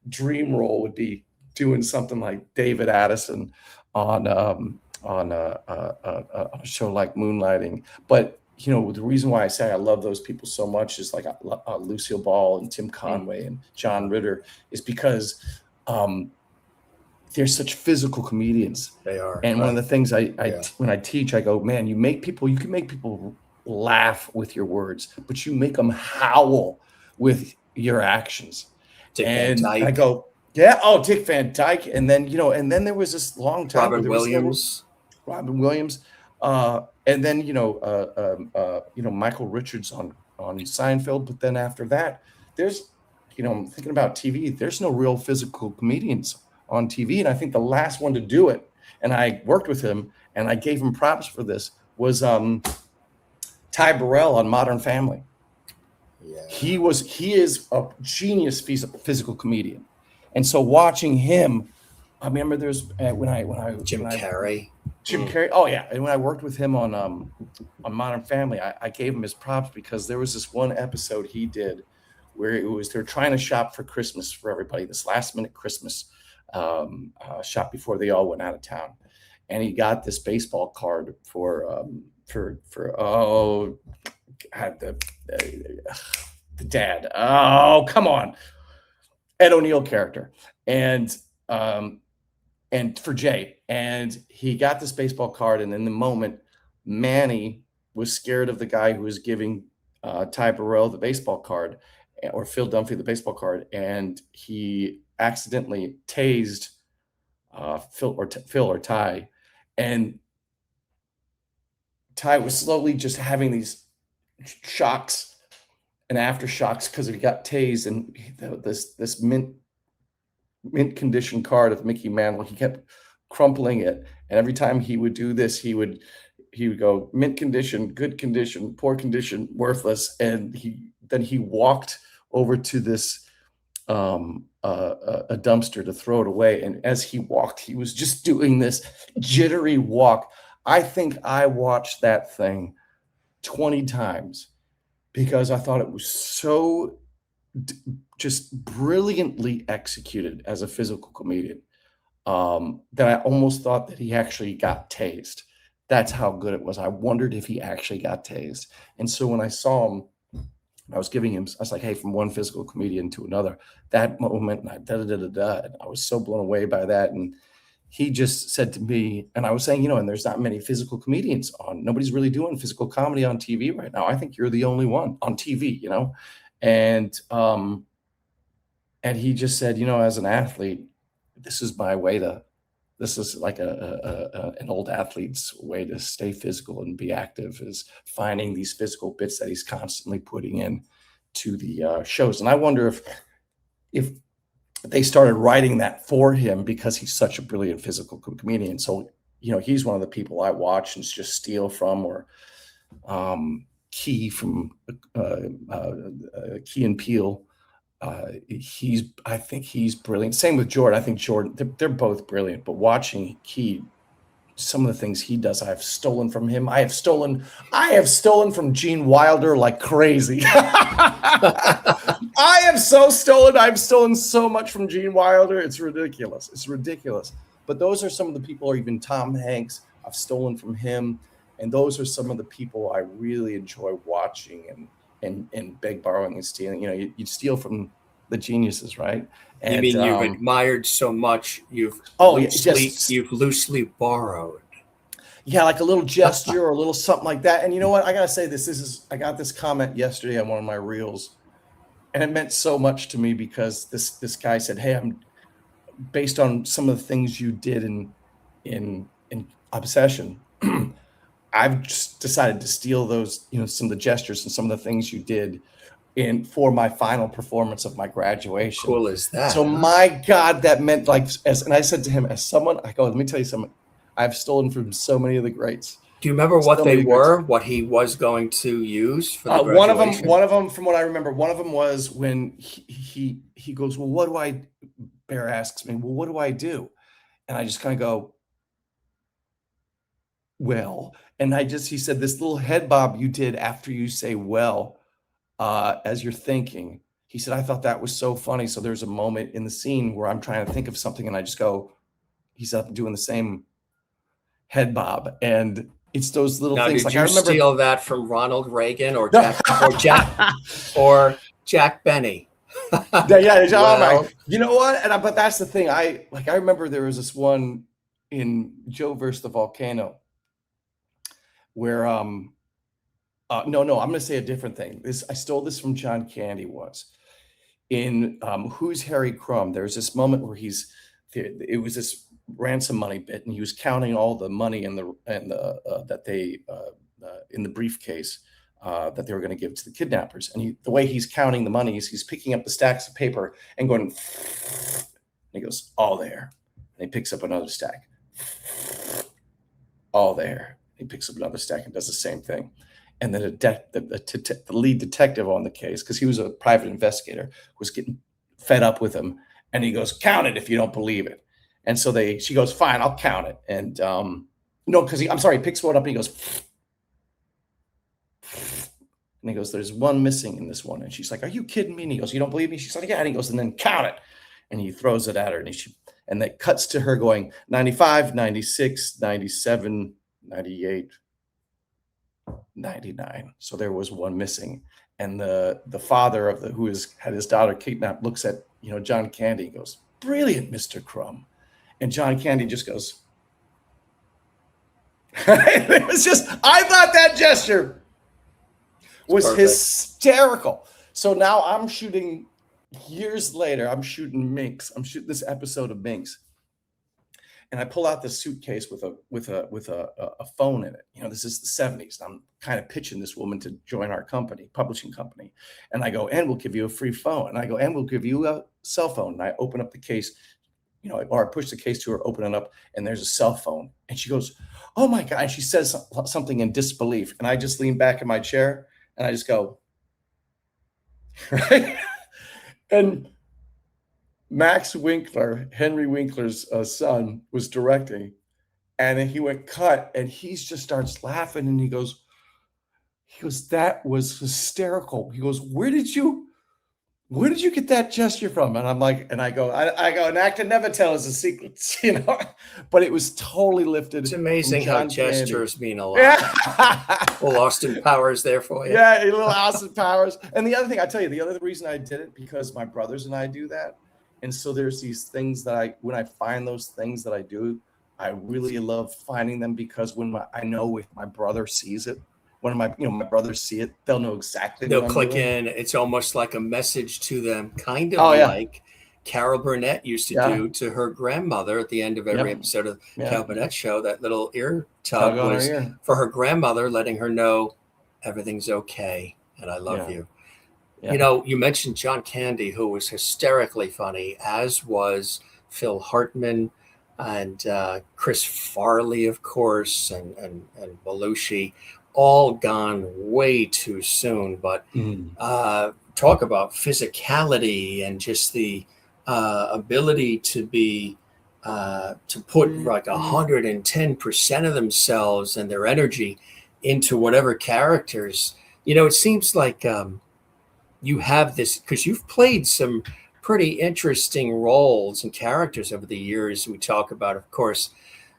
dream role would be doing something like David Addison on a show like Moonlighting. But the reason why I say I love those people so much is like Lucille Ball and Tim Conway and John Ritter, is because they're such physical comedians. they are. And one of the things when I teach, I go, man, you can make people laugh with your words, but you make them howl with your actions. Dick Van Dyke. I go, yeah, Dick Van Dyke. And then, and then there was this long time Robin Williams. And then, Michael Richards on Seinfeld. But then after that, there's, I'm thinking about TV, there's no real physical comedians on TV. And I think the last one to do it, and I worked with him and I gave him props for this, was Ty Burrell on Modern Family. Yeah. He is a genius physical comedian. And so watching him, I remember there's Jim Carrey. Oh yeah. And when I worked with him on Modern Family, I gave him his props, because there was this one episode he did where they're trying to shop for Christmas for everybody, this last minute Christmas shop before they all went out of town. And he got this baseball card for the dad. Oh, come on. Ed O'Neill character. And for Jay. And he got this baseball card, and in the moment, Manny was scared of the guy who was giving Ty Burrell the baseball card, or Phil Dunphy the baseball card, and he accidentally tased Phil or Ty, and Ty was slowly just having these shocks and aftershocks because he got tased, and this mint condition card of Mickey Mantle, he kept crumpling it, and every time he would do this, he would go mint condition, good condition, poor condition, worthless, and he walked over to this a dumpster to throw it away. And as he walked, he was just doing this jittery walk. I think I watched that thing 20 times because I thought it was so just brilliantly executed as a physical comedian that I almost thought that he actually got tased. That's how good it was. I wondered if he actually got tased. And so when I saw him, I was like, hey, from one physical comedian to another, that moment, and and I was so blown away by that. And he just said to me, and I was saying, and there's not many physical comedians on. Nobody's really doing physical comedy on TV right now. I think you're the only one on TV, And he just said, as an athlete, this is my way this is like an old athlete's way to stay physical and be active, is finding these physical bits that he's constantly putting in to the shows. And I wonder if they started writing that for him because he's such a brilliant physical comedian. So, he's one of the people I watch and just steal from, or Key from Key and Peele. I think he's brilliant. Same with Jordan. I think Jordan, they're both brilliant. But watching Key, some of the things he does, I've stolen from him. I have stolen from Gene Wilder like crazy. I have so stolen. I've stolen so much from Gene Wilder. It's ridiculous. It's ridiculous. But those are some of the people, or even Tom Hanks, I've stolen from him. And those are some of the people I really enjoy watching and beg, borrowing, and stealing. You know, you steal from the geniuses, right? And, you mean you've admired so much, you've loosely borrowed. Yeah, like a little gesture or a little something like that. And you know what? I gotta say I got this comment yesterday on one of my reels, and it meant so much to me because this guy said, "Hey, I'm based on some of the things you did in Obsession. I've just decided to steal those, you know, some of the gestures and some of the things you did for my final performance of my graduation." Cool as that. So my God, that meant and I said to him, as someone, I go, let me tell you something. I've stolen from so many of the greats. Do you remember what they were? What he was going to use for the graduation? One of them, from what I remember, one of them was when he goes, "Well, what do I?" Bear asks me, "Well, what do I do?" And I just kind of go, "Well," and he said, "This little head bob you did after you say well, as you're thinking." He said, "I thought that was so funny." So there's a moment in the scene where I'm trying to think of something, and I just go, he said, "I'm doing the same head bob." And it's those little things. Did you steal that from Ronald Reagan or Jack Benny? Yeah. Well, you know what? But that's the thing. I remember there was this one in Joe versus the Volcano where no, I'm going to say a different thing. I stole this from John Candy once. In Who's Harry Crumb, there's this moment where it was this ransom money bit, and he was counting all the money in the briefcase that they were going to give to the kidnappers. And the way he's counting the money is he's picking up the stacks of paper and going, and he goes, "All there." And he picks up another stack. "All there." He picks up another stack and does the same thing. And then the lead detective on the case, because he was a private investigator, was getting fed up with him. And he goes, "Count it if you don't believe it." And so she goes, "Fine, I'll count it." And no, because he picks one up and he goes, and he goes, "There's one missing in this one." And she's like, "Are you kidding me?" And he goes, "You don't believe me?" She's like, "Yeah." And he goes, "And then count it." And he throws it at her, and that cuts to her going 95, 96, 97, 98, 99. So there was one missing. And the father of who had his daughter kidnapped looks at, John Candy and goes, "Brilliant, Mr. Crumb." And John Candy just goes, it was just, I thought that gesture was hysterical. So now I'm shooting, years later, I'm shooting Minx. I'm shooting this episode of Minx. And I pull out this suitcase with a phone in it. This is the 70s. And I'm kind of pitching this woman to join our company, publishing company. And I go, "And we'll give you a free phone." And I go, "And we'll give you a cell phone." And I open up the case, or I push the case to her, open it up, and there's a cell phone. And she goes, "Oh my God." And she says something in disbelief. And I just lean back in my chair and I just go, right? And Max Winkler, Henry Winkler's son, was directing, and then he went cut, and he just starts laughing, and he goes, "That was hysterical." He goes, Where did you get that gesture from?" And I'm like, and I go, and I can never tell as a secret, but it was totally lifted. It's amazing how gestures mean a lot. Yeah. Well, Austin Powers there for you. Yeah, a little Austin Powers. And the other thing, I tell you, the other reason I did it, because my brothers and I do that. And so there's these things that when I find those things that I do, I really love finding them, because I know if my brother sees it, when my brothers see it, they'll know exactly. They'll click in. It's almost like a message to them, kind of like Carol Burnett used to do to her grandmother at the end of every episode of the Carol Burnett show. That little ear tug was for her grandmother, letting her know everything's okay and I love you. Yeah. You mentioned John Candy, who was hysterically funny, as was Phil Hartman and Chris Farley, of course, and Belushi. all gone way too soon. But talk about physicality and just the ability to be to put like 110% of themselves and their energy into whatever characters. It seems like you have this because you've played some pretty interesting roles and characters over the years. We talk about, of course,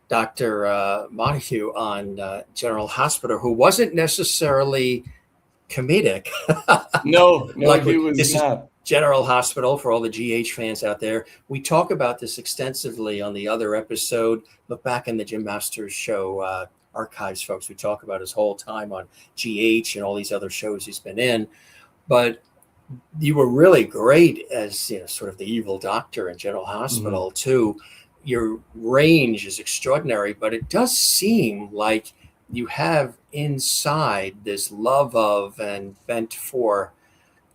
Dr. Montague on General Hospital, who wasn't necessarily comedic. No, like he was this not. Is General Hospital for all the GH fans out there. We talk about this extensively on the other episode. Look back in the Jim Masters show archives, folks. We talk about his whole time on GH and all these other shows he's been in. But you were really great as sort of the evil doctor in General Hospital too. Your range is extraordinary, but it does seem like you have inside this love of and bent for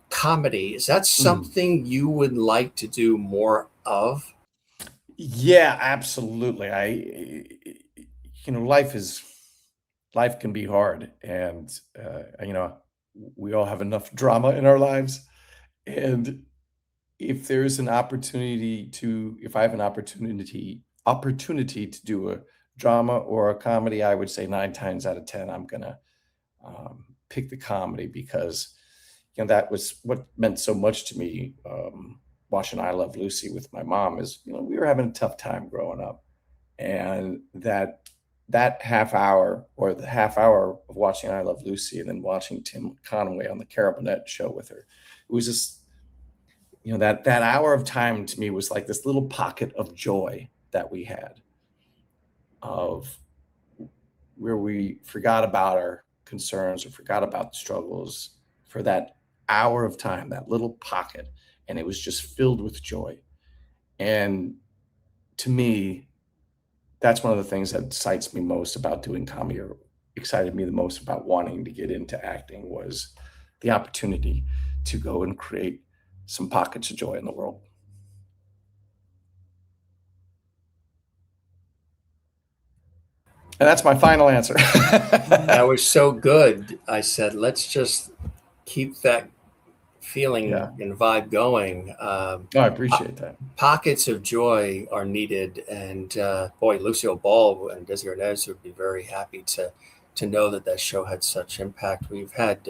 comedy. Is that something you would like to do more of? Yeah, absolutely. Life can be hard, and we all have enough drama in our lives. And if I have an opportunity to do a drama or a comedy, I would say 9 times out of 10, I'm gonna pick the comedy, because that was what meant so much to me. Watching I Love Lucy with my mom is, we were having a tough time growing up, and that half hour or the half hour of watching I Love Lucy and then watching Tim Conway on the Carol Burnett show with her, it was just, that hour of time to me was like this little pocket of joy that we had, of where we forgot about our concerns or forgot about the struggles for that hour of time, that little pocket, and it was just filled with joy. And to me, that's one of the things that excites me most about doing comedy, or excited me the most about wanting to get into acting, was the opportunity to go and create some pockets of joy in the world. And that's my final answer. That was so good. I said, let's just keep that feeling and vibe going. I appreciate that. Pockets of joy are needed. And boy, Lucille Ball and Desi Arnaz would be very happy to know that show had such impact. We've had,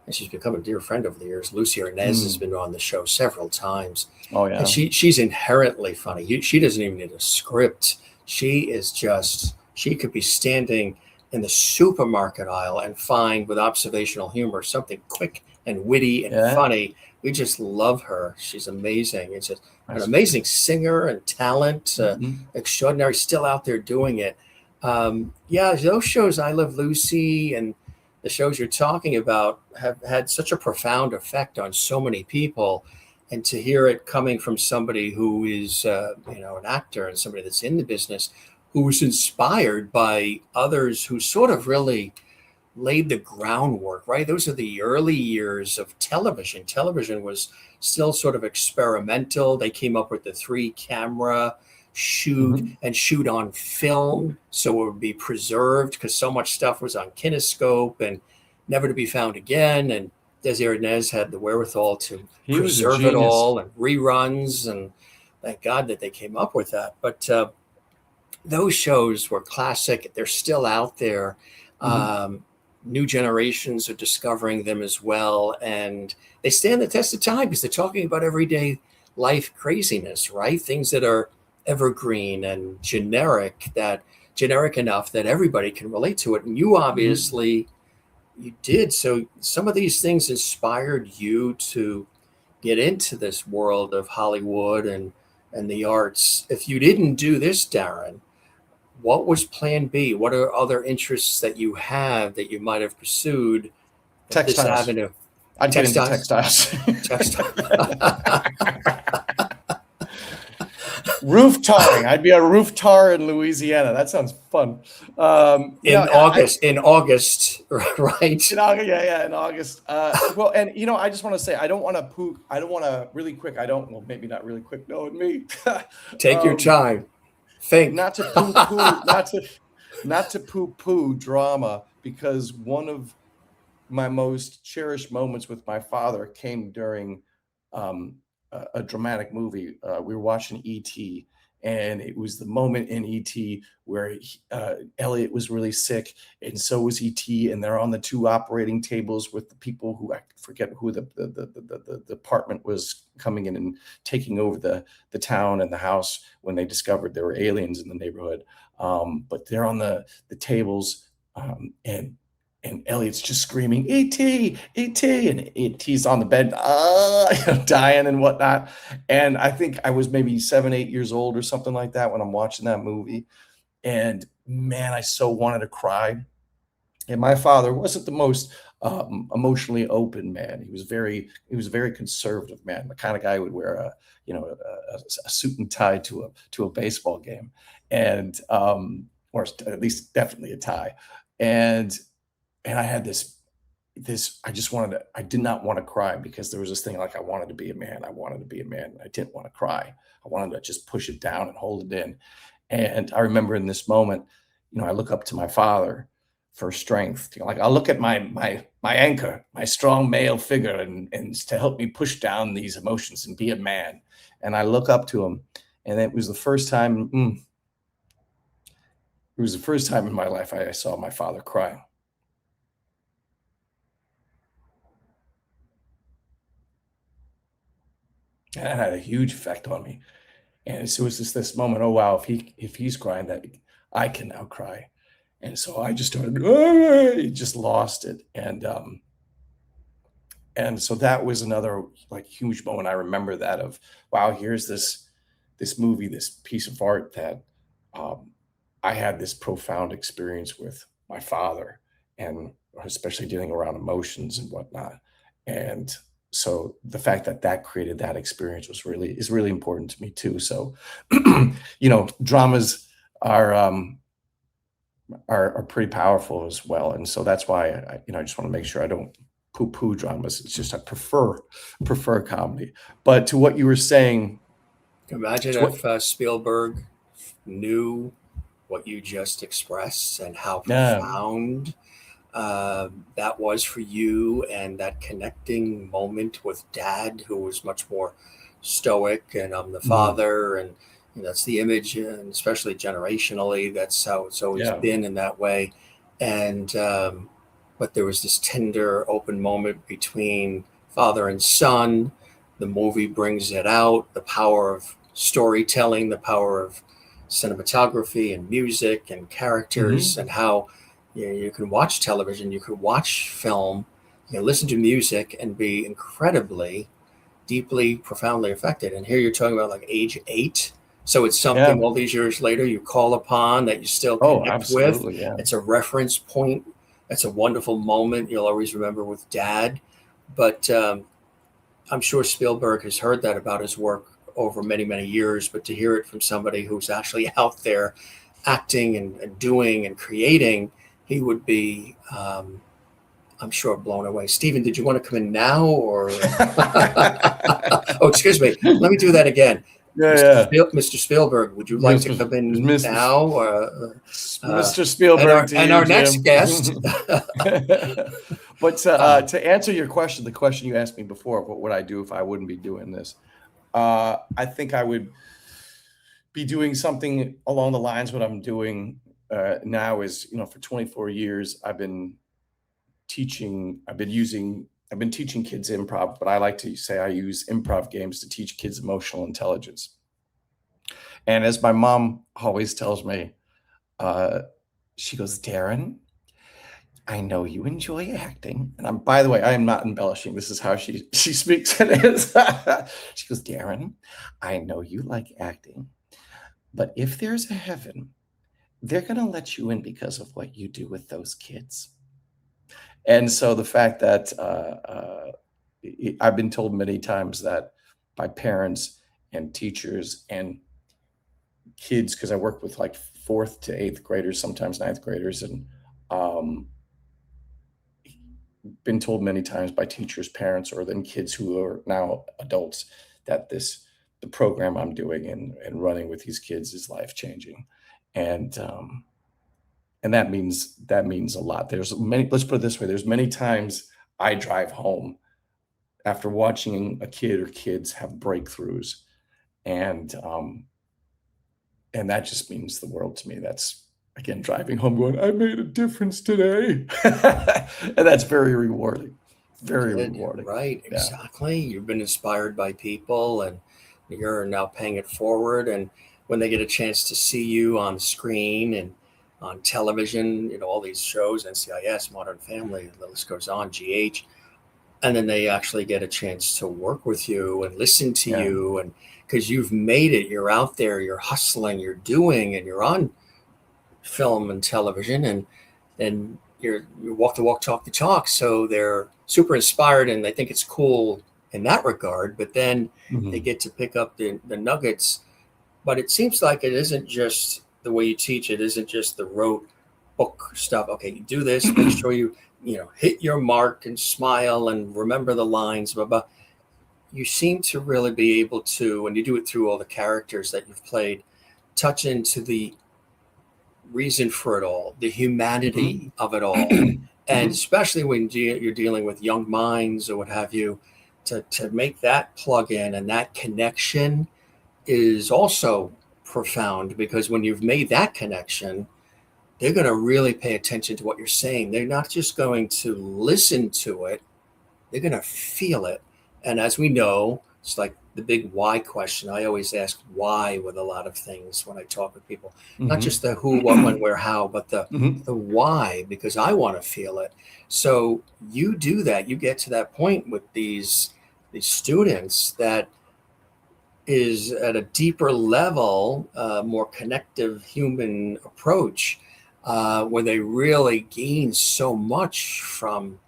and she's become a dear friend over the years, Lucy Arnaz has been on the show several times. Oh, yeah. And she's inherently funny. She doesn't even need a script. She is just, she could be standing in the supermarket aisle and find, with observational humor, something quick and witty and funny. We just love her. She's amazing. It's just an amazing singer and talent, extraordinary, still out there doing it. Those shows, I Love Lucy and the shows you're talking about, have had such a profound effect on so many people. And to hear it coming from somebody who is, an actor and somebody that's in the business, who was inspired by others who sort of really laid the groundwork, right? Those are the early years of television. Television was still sort of experimental. They came up with the 3-camera shoot and shoot on film, so it would be preserved, because so much stuff was on kinescope and never to be found again. And Desi Arnaz had the wherewithal to preserve it all, and reruns, and thank God that they came up with that. But those shows were classic. They're still out there. New generations are discovering them as well, and they stand the test of time because they're talking about everyday life craziness, right? Things that are evergreen and generic enough that everybody can relate to it. And you obviously you did. So some of these things inspired you to get into this world of Hollywood and the arts. If you didn't do this, Darin, what was plan B? What are other interests that you have that you might have pursued? Textiles. This avenue. I'd get into textiles. Roof tarring. I'd be a roof tar in Louisiana. That sounds fun. In August, right? In August. In August. Well, and I just want to say, I don't want to really quick. Maybe not really quick, knowing me. Take your time. Think. Not to poo-poo drama, because one of my most cherished moments with my father came during a dramatic movie. We were watching E.T., and it was the moment in E.T. where Elliot was really sick, and so was E.T., and they're on the two operating tables with the people who, I forget who the department was coming in and taking over the town and the house when they discovered there were aliens in the neighborhood. But they're on the tables, and Elliot's just screaming, E.T., E.T., and E.T.'s on the bed, dying and whatnot. And I think I was maybe 7, 8 years old or something like that when I'm watching that movie. And man, I so wanted to cry. And my father wasn't the most emotionally open man. He was a very conservative man, the kind of guy who would wear a suit and tie to a baseball game, and or at least definitely a tie. And I had this I did not want to cry, because there was this thing like I wanted to be a man. I wanted to be a man. I didn't want to cry. I wanted to just push it down and hold it in. And I remember in this moment, I look up to my father for strength. Like I look at my anchor, my strong male figure, and to help me push down these emotions and be a man. And I look up to him, and it was the first time. It was the first time in my life I saw my father cry. And that had a huge effect on me. And so it was just this moment, oh wow, if he's crying, that I can now cry. And so I just started, just lost it. And so that was another like huge moment. I remember that of, wow, here's this movie, this piece of art that I had this profound experience with my father, and especially dealing around emotions and whatnot. And so the fact that created that experience is really important to me too. So, dramas are pretty powerful as well. And so that's why I just want to make sure I don't poo-poo dramas. It's just I prefer comedy. But to what you were saying, Imagine if Spielberg knew what you just expressed and how profound that was for you, and that connecting moment with Dad, who was much more stoic, and I'm the father, and that's the image, and especially generationally, that's how it's always been in that way. And but there was this tender, open moment between father and son. The movie brings it out, the power of storytelling, the power of cinematography and music and characters, and how you can watch television, you can watch film, you can listen to music and be incredibly, deeply, profoundly affected. And here you're talking about like age 8. So it's something all these years later you call upon, that you still connect with. Yeah. It's a reference point. It's a wonderful moment you'll always remember with Dad. But I'm sure Spielberg has heard that about his work over many, many years, but to hear it from somebody who's actually out there acting and doing and creating, he would be, I'm sure, blown away. Stephen, did you want to come in now, or? Oh, excuse me. Let me do that again. Mr. Spielberg, would you like to come in now? Mr. Spielberg and our next guest. But to answer your question, the question you asked me before, what would I do if I wouldn't be doing this? I think I would be doing something along the lines of what I'm doing now. Is, for 24 years I've been teaching kids improv, but I like to say I use improv games to teach kids emotional intelligence. And as my mom always tells me, she goes, Darin, I know you enjoy acting. And by the way, I am not embellishing. This is how she speaks. It is. She goes, Darin, I know you like acting, but if there's a heaven, they're going to let you in because of what you do with those kids. And so the fact that I've been told many times that by parents and teachers and kids, because I work with like 4th to 8th graders, sometimes 9th graders, and been told many times by teachers, parents, or then kids who are now adults, that the program I'm doing and running with these kids is life-changing. And And that means a lot. There's many, let's put it this way, there's many times I drive home after watching a kid or kids have breakthroughs, and that just means the world to me. That's, again, driving home going, I made a difference today. And that's very rewarding. Very rewarding. Right, exactly. Yeah. You've been inspired by people, and you're now paying it forward. And when they get a chance to see you on screen and on television, all these shows, NCIS, Modern Family, the list goes on, GH, and then they actually get a chance to work with you and listen to you, and because you've made it, you're out there, you're hustling, you're doing, and you're on film and television, and you walk the walk, talk the talk. So they're super inspired, and they think it's cool in that regard. But then they get to pick up the nuggets. But it seems like it isn't just the way you teach. It isn't just the rote book stuff. Okay, you do this, make sure you hit your mark and smile and remember the lines. But you seem to really be able to, when you do it through all the characters that you've played, touch into the reason for it all, the humanity of it all. And especially when you're dealing with young minds or what have you, to make that plug in and that connection is also profound, because when you've made that connection, they're going to really pay attention to what you're saying. They're not just going to listen to it, they're going to feel it. And as we know, it's like the big why question. I always ask why with a lot of things when I talk with people, not just the who, what, when, where, how, but the why, because I want to feel it. So you do that. You get to that point with these students that is at a deeper level, more connective human approach, where they really gain so much from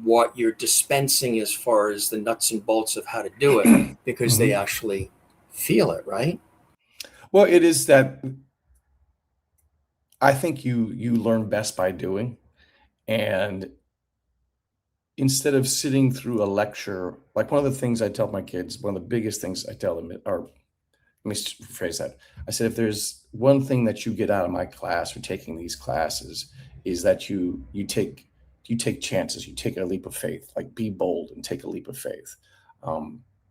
what you're dispensing as far as the nuts and bolts of how to do it, because they actually feel it, right? Well, it is that I think you learn best by doing. And instead of sitting through a lecture, like one of the things I tell my kids, one of the biggest things I tell them, or let me rephrase that. I said, if there's one thing that you get out of my class or taking these classes, is that you take chances, you take a leap of faith, like be bold and take a leap of faith.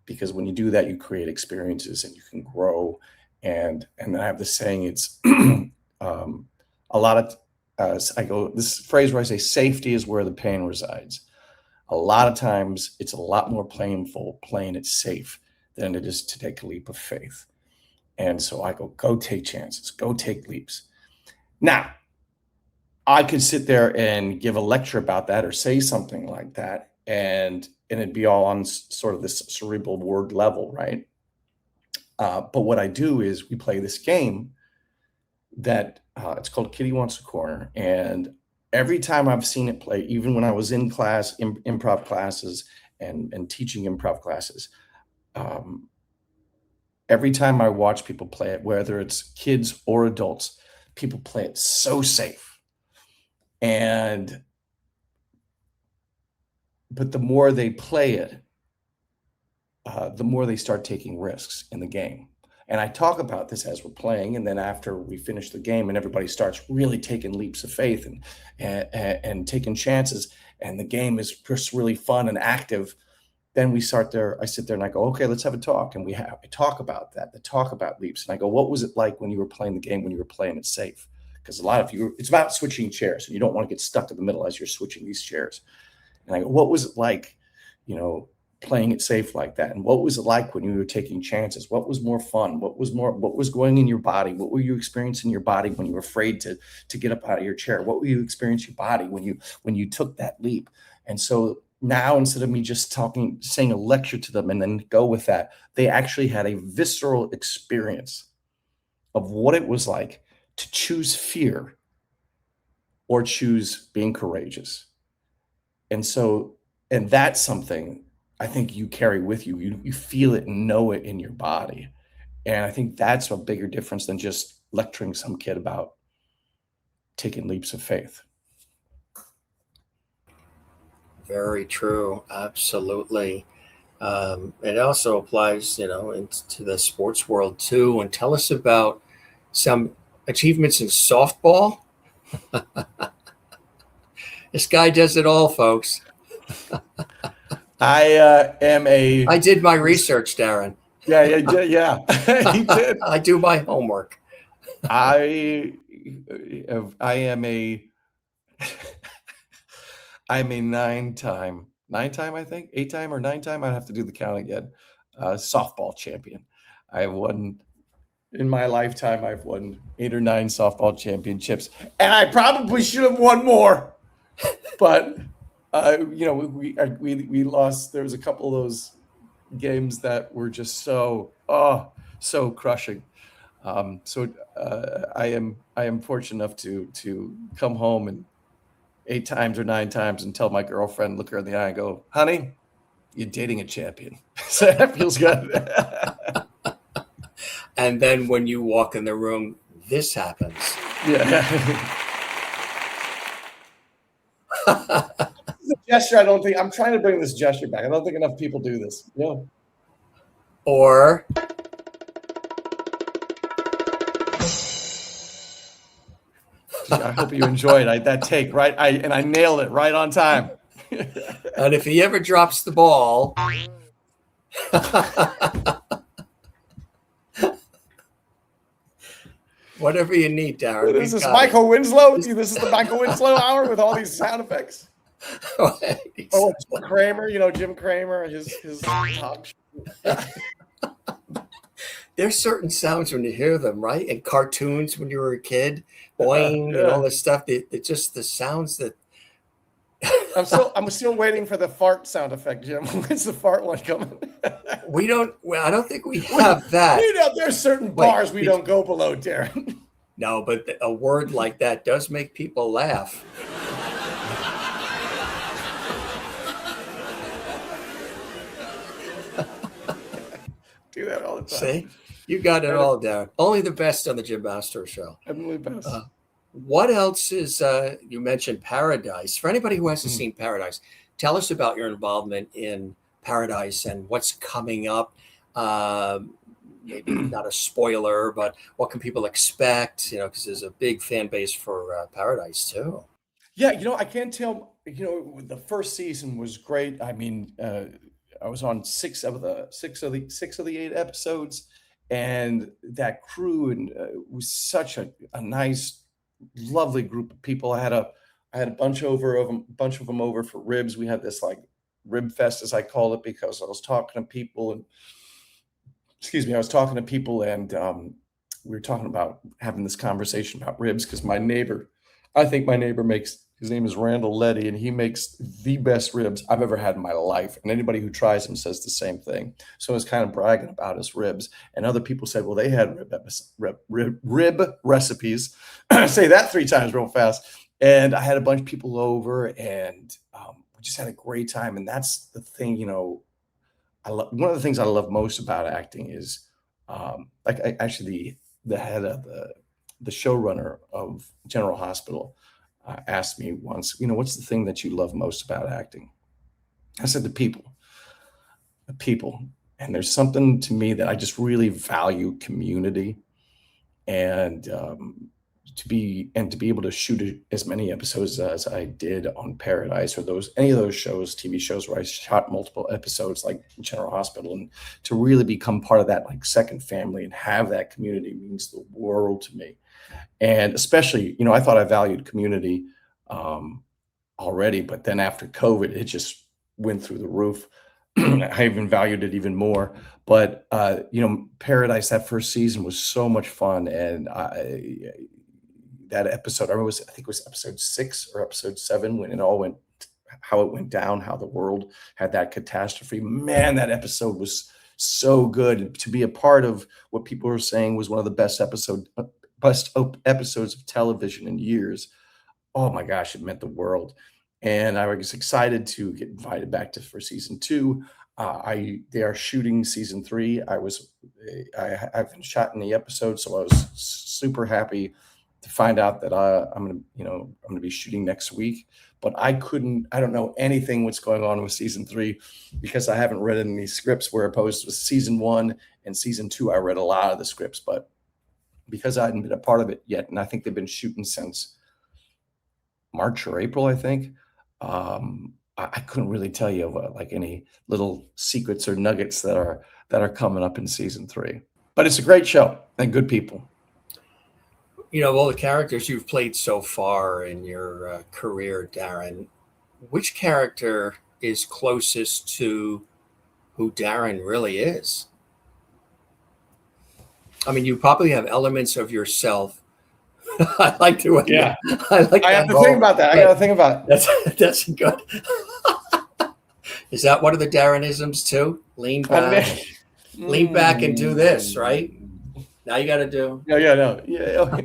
Because when you do that, you create experiences and you can grow. And I have this saying, it's a lot of, I go, this phrase where I say safety is where the pain resides. A lot of times it's a lot more painful playing it safe than it is to take a leap of faith. And so I go take chances, go take leaps. Now, I could sit there and give a lecture about that or say something like that, and it'd be all on sort of this cerebral word level, right? But what I do is we play this game that it's called Kitty Wants a Corner. And every time I've seen it play, even when I was in class, improv classes and teaching improv classes, every time I watch people play it, whether it's kids or adults, people play it so safe. But the more they play it, the more they start taking risks in the game. And I talk about this as we're playing, and then after we finish the game and everybody starts really taking leaps of faith and taking chances, and the game is just really fun and active, then I sit there and I go, okay, let's have a talk. And I talk about that, talk about leaps. And I go, what was it like when you were playing the game, when you were playing it safe? Because a lot of you, it's about switching chairs, and you don't want to get stuck in the middle as you're switching these chairs. And I go, what was it like, playing it safe like that? And what was it like when you were taking chances? What was more fun? What was going in your body? What were you experiencing in your body when you were afraid to get up out of your chair? What were you experiencing in your body when you took that leap? And so now, instead of me just saying a lecture to them and then go with that, they actually had a visceral experience of what it was like to choose fear or choose being courageous. And that's something I think you carry with you. You feel it and know it in your body. And I think that's a bigger difference than just lecturing some kid about taking leaps of faith. Very true. Absolutely. It also applies, into the sports world too. And tell us about some achievements in softball. This guy does it all, folks. I did my research, Darin. Yeah. He did. I do my homework. I'm a nine-time, I think, 8-time or 9-time. I have to do the count again. Softball champion. I won in my lifetime. I've won 8 or 9 softball championships, and I probably should have won more. But we lost. There was a couple of those games that were just so crushing. So I am fortunate enough to come home and 8 times or 9 times and tell my girlfriend, look her in the eye and go, honey, you're dating a champion. So that feels good. And then when you walk in the room, this happens. Yeah. This is a gesture I'm trying to bring this gesture back. I don't think enough people do this. Yeah. Or I hope you enjoyed that take, right? I nailed it right on time. And if he ever drops the ball, whatever you need, Darin. What is this, Michael Winslow? This is the Michael Winslow hour with all these sound effects. Exactly. Oh, Jim Cramer, Jim Cramer, his talk show. There's certain sounds when you hear them, right? In cartoons when you were a kid, boing, and all this stuff. It's just the sounds that. I'm still waiting for the fart sound effect, Jim. When's the fart one coming? I don't think we have that. There's certain bars we don't go below, Darin. No, but a word like that does make people laugh. Do that all the time. See? You got it all down. Only the best on the Jim Master Show. Only best. What else is, you mentioned Paradise. For anybody who hasn't seen Paradise, tell us about your involvement in Paradise and what's coming up. Maybe not a spoiler, but what can people expect? Because there's a big fan base for Paradise too. Yeah, I can't tell. The first season was great. I mean, I was on 6 of the 8 episodes, and that crew was such a nice, lovely group of people. I had a bunch of them over for ribs. We had this like rib fest, as I call it, because I was talking to people and we were talking about having this conversation about ribs because I think my neighbor makes. His name is Randall Letty, and he makes the best ribs I've ever had in my life. And anybody who tries them says the same thing. So I was kind of bragging about his ribs. And other people said, well, they had rib recipes. Say that 3 times real fast. And I had a bunch of people over, and we just had a great time. And that's the thing, one of the things I love most about acting is actually the head of the showrunner of General Hospital asked me once, what's the thing that you love most about acting? I said, the people. And there's something to me that I just really value community, and to be able to shoot as many episodes as I did on Paradise or any of those TV shows where I shot multiple episodes like General Hospital, and to really become part of that like second family and have that community means the world to me. And especially, I thought I valued community already, but then after COVID, it just went through the roof. I even valued it even more. But, Paradise, that first season was so much fun. And that episode, I think it was episode 6 or episode 7, when it all went, how it went down, how the world had that catastrophe. Man, that episode was so good. To be a part of what people were saying was one of the best episodes of television in years. Oh my gosh, it meant the world. And I was excited to get invited back for season 2. They are shooting season 3. I've been shot in the episode, so I was super happy to find out that I'm gonna be shooting next week. But I don't know anything what's going on with season 3 because I haven't read any scripts, where opposed to season 1 and season 2, I read a lot of the scripts, but because I hadn't been a part of it yet, and I think they've been shooting since March or April, I think. I couldn't really tell you like any little secrets or nuggets that are coming up in season 3. But it's a great show and good people. You know, all the characters you've played so far in your career, Darin, which character is closest to who Darin really is? I mean, you probably have elements of yourself. I like to. Yeah, I like. I have to think about that. I got to think about it. That's good. Is that one of the Darinisms too? Lean back, lean back, and do this. Right now, you got to do. Yeah.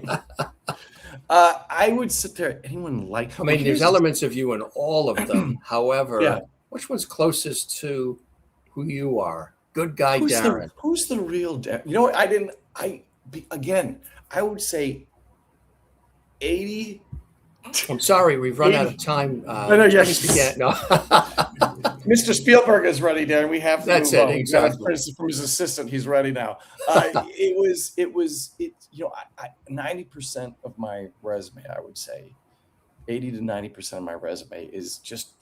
I would sit there. Anyone like? I mean, there's elements of you in all of them. However, Yeah. which one's closest to who you are? Good guy, Darin. Who's the real Darin? You know what? I would say 80. I'm sorry, we've run out of time. Yes. No. Mr. Spielberg is ready, Darin. We have to That's move it, on. exactly. From his assistant, he's ready now. It was 90% of my resume, I would say, 80 to 90% of my resume is just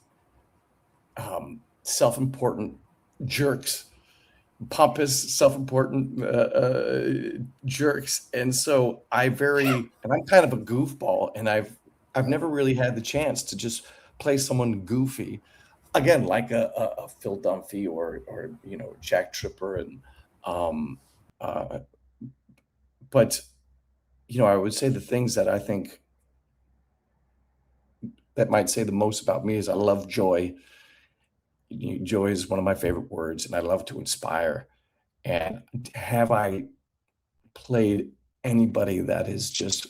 self-important jerks, pompous, self-important jerks, and so I'm kind of a goofball, and I've never really had the chance to just play someone goofy, again, like a Phil Dunphy or Jack Tripper, and but I would say the things that I think that might say the most about me is I love joy. Joy is one of my favorite words, and I love to inspire. And have I played anybody that is just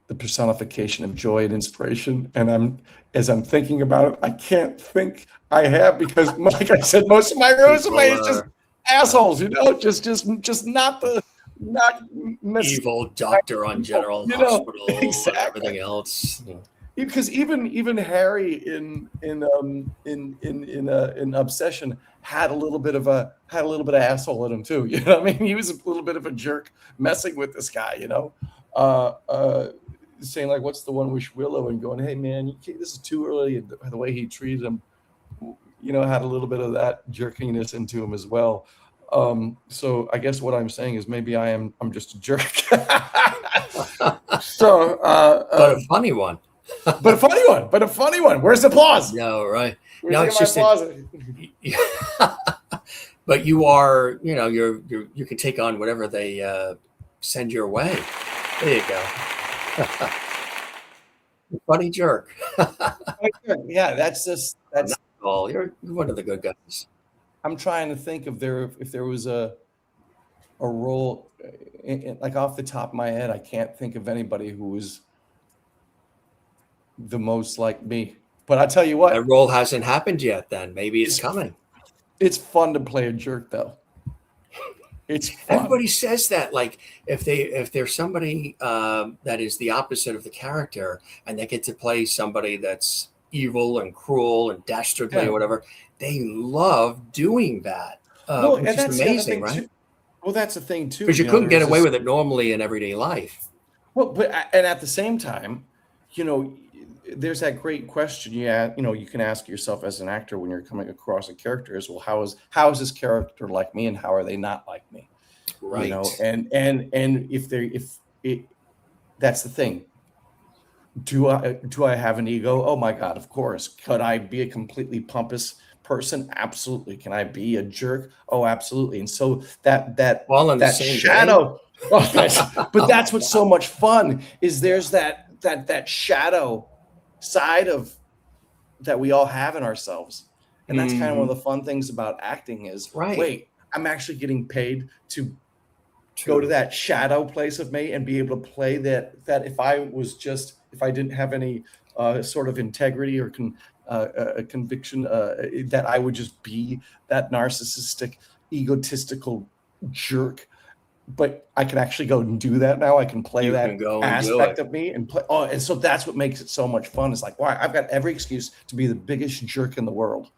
the personification of joy and inspiration? And as I'm thinking about it, I can't think I have, because, like I said, most of my resume is just assholes, just not evil doctor on General Hospital, exactly. And everything else. Because even Harry in Obsession had a little bit of asshole in him too. You know what I mean? He was a little bit of a jerk messing with this guy, saying like, "What's the one wish Willow?" and going, "Hey man, this is too early." And the way he treated him, had a little bit of that jerkiness into him as well. So I guess what I'm saying is maybe I'm just a jerk. So, but a funny one. But a funny one. Where's the applause? No, right. No, it's just but you are, you can take on whatever they send your way. There you go. Funny jerk. Yeah, that's all. You're one of the good guys. I'm trying to think if there was a role, like off the top of my head, I can't think of anybody who was the most like me. But I tell you what, that role hasn't happened yet. Then maybe it's coming. It's fun to play a jerk, though. It's fun. Everybody says that, like if there's somebody that is the opposite of the character, and they get to play somebody that's evil and cruel and dastardly or whatever, they love doing that. Which is amazing, right? Well, that's the thing too, because you couldn't get away with it normally in everyday life. Well, and at the same time, there's that great question you can ask yourself as an actor when you're coming across a character is, well, how is this character like me, and how are they not like me? Right. And if that's the thing. Do I have an ego? Oh my God, of course. Could I be a completely pompous person? Absolutely. Can I be a jerk? Oh, absolutely. And so that shadow. But that's what's so much fun is there's that shadow side of that we all have in ourselves, and that's kind of one of the fun things about acting is wait, I'm actually getting paid to go to that shadow place of me and be able to play that if I didn't have any sort of integrity or conviction, that I would just be that narcissistic, egotistical jerk. But I can actually go and do that now. I can play that aspect of me and play. Oh, and so that's what makes it so much fun. It's like, wow, I've got every excuse to be the biggest jerk in the world,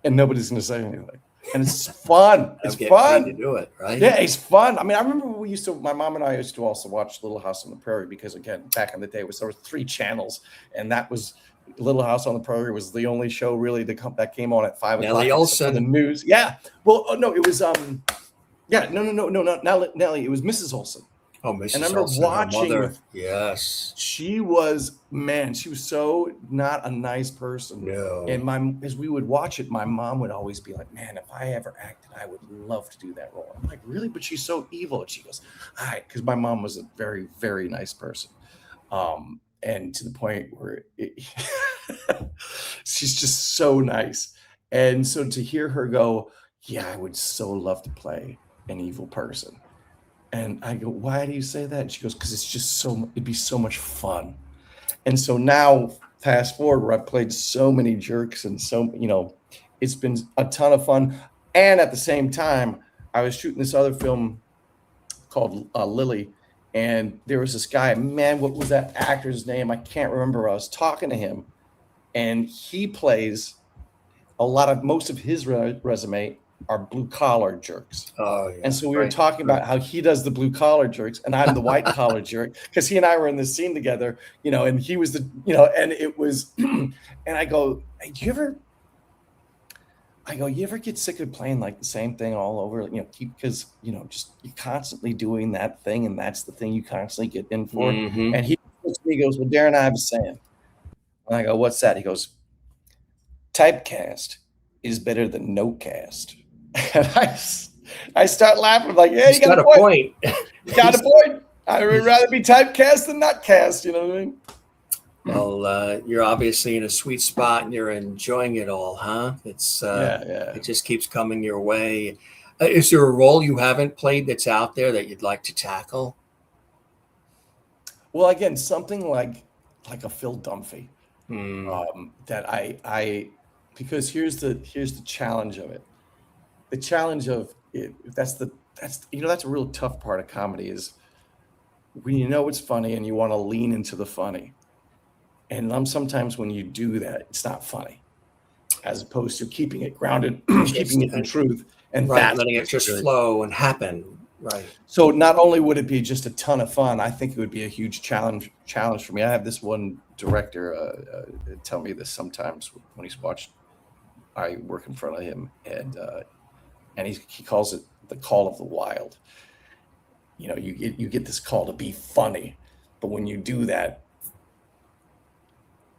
and nobody's going to say anything. and it's fun. It's Get fun paid to do it, right? Yeah, it's fun. I mean, I remember my mom and I used to also watch Little House on the Prairie because, again, back in the day, there were 3 channels, and that was Little House on the Prairie was the only show really that came on at 5 o'clock. Nellie Olson. For the news. Yeah. Well, no, it was yeah, no, not Nellie. It was Mrs. Olson. Oh, Mrs. And I remember Olson, watching. Yes. She was so not a nice person. No. And as we would watch it, my mom would always be like, man, if I ever acted, I would love to do that role. I'm like, really? But she's so evil. And she goes, all right, because my mom was a very, very nice person. And to the point where she's just so nice. And so to hear her go, yeah, I would so love to play an evil person. And I go, why do you say that? And she goes, because it's just it'd be so much fun. And so now, fast forward, where I've played so many jerks and it's been a ton of fun. And at the same time, I was shooting this other film called Lily. And there was this guy, man, what was that actor's name? I can't remember. I was talking to him, and he plays most of his resume are blue collar jerks. Oh, yeah. And so we were talking about how he does the blue collar jerks and I'm the white collar jerk, because he and I were in this scene together, and he was and it was, and I go, hey, you ever get sick of playing like the same thing all over, because, just you're constantly doing that thing, and that's the thing you constantly get in for. Mm-hmm. And he goes, well, Darin, I have a saying. And I go, what's that? He goes, typecast is better than no cast. And I start laughing. I'm like, yeah, you got a point. You got a point. I would rather be typecast than not cast. You know what I mean? Well, you're obviously in a sweet spot, and you're enjoying it all, huh? It's It just keeps coming your way. Is there a role you haven't played that's out there that you'd like to tackle? Well, again, something like a Phil Dunphy. That I because here's the challenge of it. The challenge of it, that's a real tough part of comedy, is when it's funny and you want to lean into the funny. And sometimes when you do that, it's not funny, as opposed to keeping it grounded, keeping it in truth, and letting it just flow and happen. Right. So not only would it be just a ton of fun, I think it would be a huge challenge for me. I have this one director tell me this sometimes when I work in front of him, and he calls it the call of the wild. You get this call to be funny, but when you do that,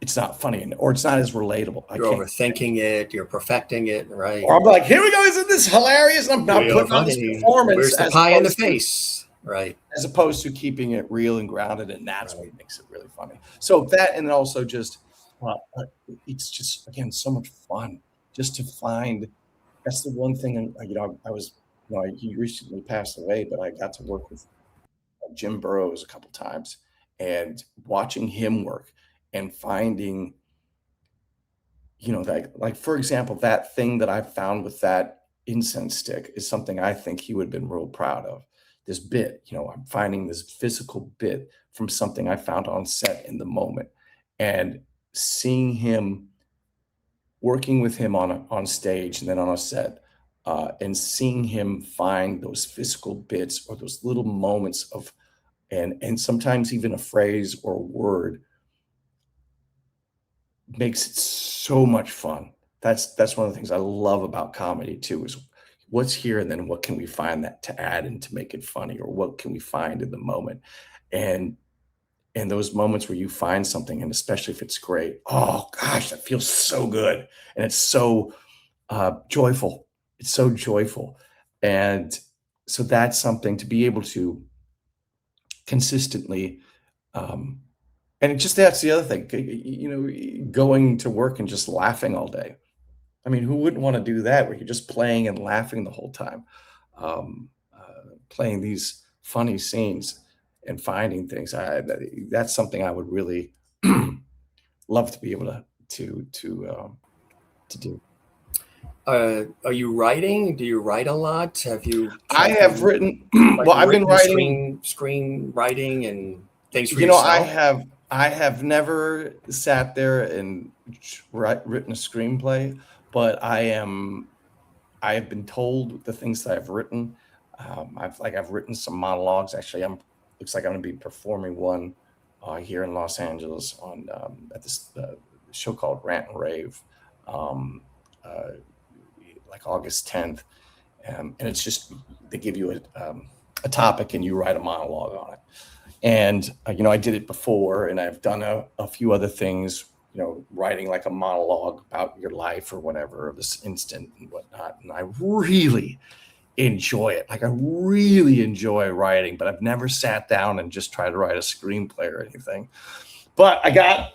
it's not funny, or it's not as relatable. You're overthinking it. You're perfecting it, right? Or I'm like, here we go. Isn't this hilarious? And I'm not putting on this performance. Where's the pie in the face? Right. As opposed to keeping it real and grounded, and that's what makes it really funny. So that, and also just, it's just, again, so much fun just to find. That's the one thing. He recently passed away, but I got to work with Jim Burrows a couple times, and watching him work and finding, like for example, that thing that I found with that incense stick is something I think he would have been real proud of. This bit, I'm finding this physical bit from something I found on set in the moment, and seeing him, working with him on stage and then on a set, and seeing him find those physical bits or those little moments of, and sometimes even a phrase or a word, makes it so much fun. That's one of the things I love about comedy too, is what's here and then what can we find that to add and to make it funny, or what can we find in the moment. And those moments where you find something, and especially if it's great, oh gosh, that feels so good. And it's so joyful. It's so joyful. And so that's something to be able to consistently, and that's the other thing, going to work and just laughing all day. I mean, who wouldn't want to do that, where you're just playing and laughing the whole time, playing these funny scenes and finding things. That's something I would really love to be able to do. Are you writing? Do you write a lot? Have you? I have written. Well, I've been writing screenwriting and things for yourself. I have never sat there and written a screenplay, but I I have been told the things that I've written. I've written some monologues. Actually, looks like I'm going to be performing one here in Los Angeles on at this show called Rant and Rave, um, uh, like August 10th. And it's just, they give you a topic and you write a monologue on it. And, I did it before, and I've done a few other things, writing like a monologue about your life or whatever, or this instant and whatnot. And I really enjoy it. Like, I really enjoy writing, but I've never sat down and just tried to write a screenplay or anything. But I got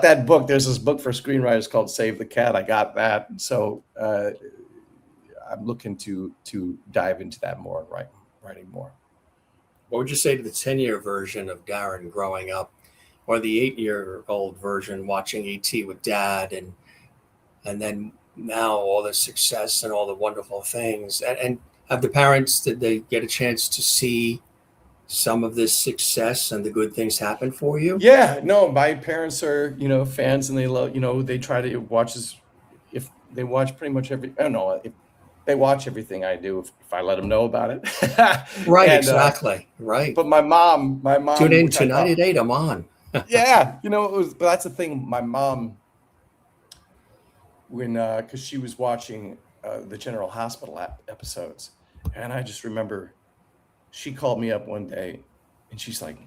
that book. There's this book for screenwriters called Save the Cat. I got that. So I'm looking to dive into that more and writing more. What would you say to the 10-year version of Darin growing up, or the 8-year-old version watching ET with Dad, and then now all the success and all the wonderful things? And have the parents, did they get a chance to see some of this success and the good things happen for you? Yeah, no, my parents are, fans, and they love, they try to watch if they watch pretty much every, I don't know, if they watch everything I do, if I let them know about it. Right, And, exactly. Right. But my mom, Tune in tonight at 8, I'm on. Yeah, but that's the thing. My mom, because she was watching the General Hospital episodes, and I just remember she called me up one day, and she's like,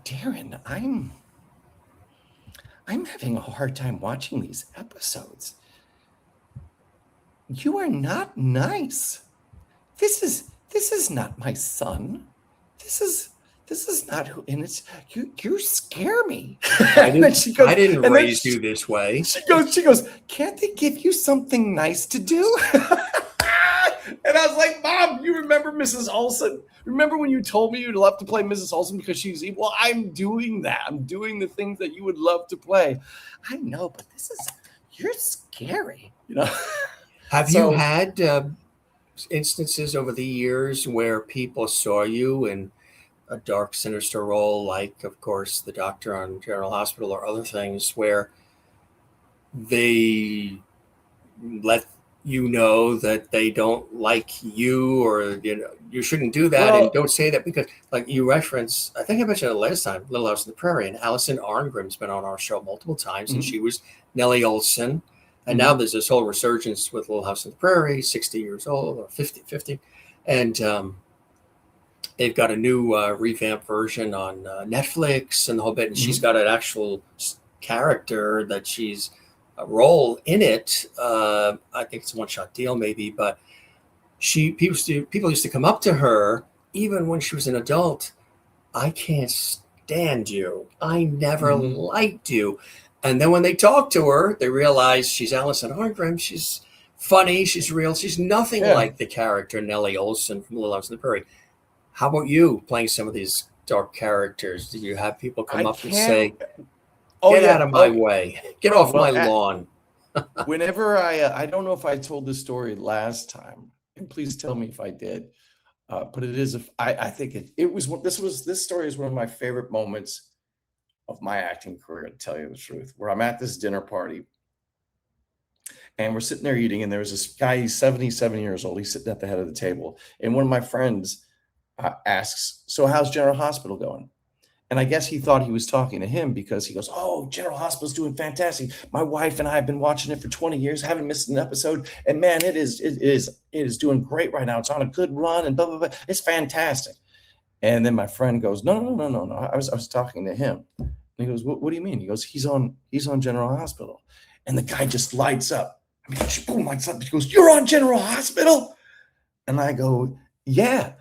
Darin, I'm having a hard time watching these episodes. You are not nice. This is not my son. This is not who, and it's you scare me. I didn't raise you this way. She goes, can't they give you something nice to do? And I was like, Mom, you remember Mrs. Olsen? Remember when you told me you'd love to play Mrs. Olsen because she's evil? Well, I'm doing that. I'm doing the things that you would love to play. I know, but you're scary, Have you had instances over the years where people saw you in a dark, sinister role, like, of course, the doctor on General Hospital or other things, where they let you know that they don't like you, or you shouldn't do that, and don't say that, because, like you reference, I think I mentioned it last time, Little House on the Prairie, and Allison Arngrim's been on our show multiple times, and she was Nellie Olson. And now there's this whole resurgence with Little House on the Prairie, 60 years old or 50. And they've got a new revamped version on Netflix and the whole bit. And she's got an actual character that she's a role in it. I think it's a one-shot deal maybe, but people used to come up to her, even when she was an adult. I can't stand you. I never liked you. And then when they talk to her, they realize she's Allison Arngrim. She's funny. She's real. She's nothing like the character Nellie Olson from Little House on the Prairie. How about you playing some of these dark characters? Do you have people come up and say, get out of my way. Get off my lawn. Whenever I don't know if I told this story last time, and please tell me if I did. But it is, I think this story is one of my favorite moments of my acting career, to tell you the truth, where I'm at this dinner party and we're sitting there eating, and there's this guy, he's 77 years old. He's sitting at the head of the table. And one of my friends asks, so how's General Hospital going? And I guess he thought he was talking to him, because he goes, oh, General Hospital's doing fantastic. My wife and I have been watching it for 20 years, haven't missed an episode. And man, it is doing great right now. It's on a good run and blah, blah, blah. It's fantastic. And then my friend goes, no. I was talking to him. And he goes, what do you mean? He goes, he's on General Hospital. And the guy just lights up. I mean, boom, lights up. He goes, you're on General Hospital? And I go, yeah.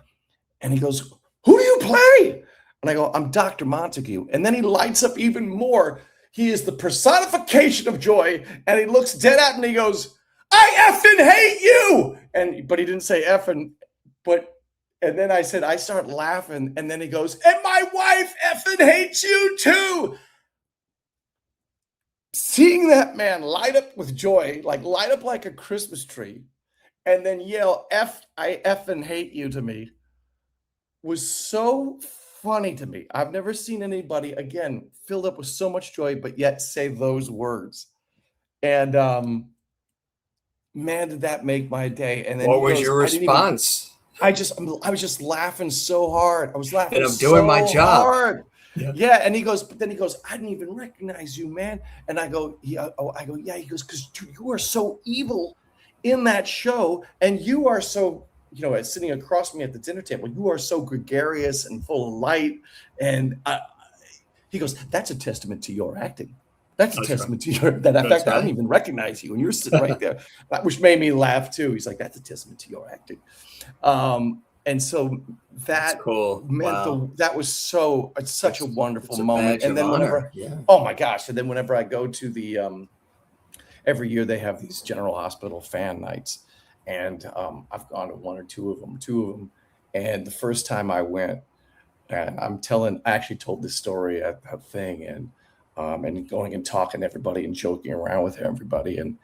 And he goes, who do you play? And I go, I'm Dr. Montague. And then he lights up even more. He is the personification of joy. And he looks dead at me and he goes, I effing hate you. But he didn't say effing, and then I said, I start laughing. And then he goes, and my wife effing hates you too. Seeing that man light up with joy, like light up like a Christmas tree, and then yell, I effing hate you to me, was so funny to me. I've never seen anybody, again, filled up with so much joy, but yet say those words. And man, did that make my day. And then what was your response? I was just laughing so hard. I was laughing and I'm doing my job. Hard. Yeah. And he goes, I didn't even recognize you, man. And I go, yeah. He goes, because you are so evil in that show. And you are so, sitting across from me at the dinner table, you are so gregarious and full of light. And he goes, that's a testament to your acting. That's a testament to that. In fact, I don't even recognize you. And you're sitting right there, which made me laugh too. He's like, that's a testament to your acting. And so that's cool. Meant that was such a wonderful moment. And then oh my gosh. And then whenever I go to the, every year they have these General Hospital fan nights. And I've gone to one or two of them. And the first time I went, and I actually told this story at that thing, and going and talking to everybody and joking around with everybody. And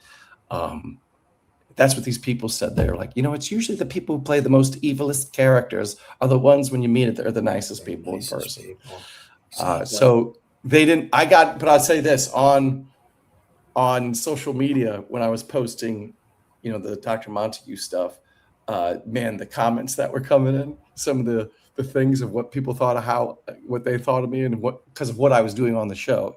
that's what these people said. They're like, it's usually the people who play the most evilest characters are the ones when you meet it, they're the nicest people in person. So they didn't, but I'll say this on social media, when I was posting, the Dr. Montague stuff, man, the comments that were coming in, some of the things of what people thought of what they thought of me and because of what I was doing on the show,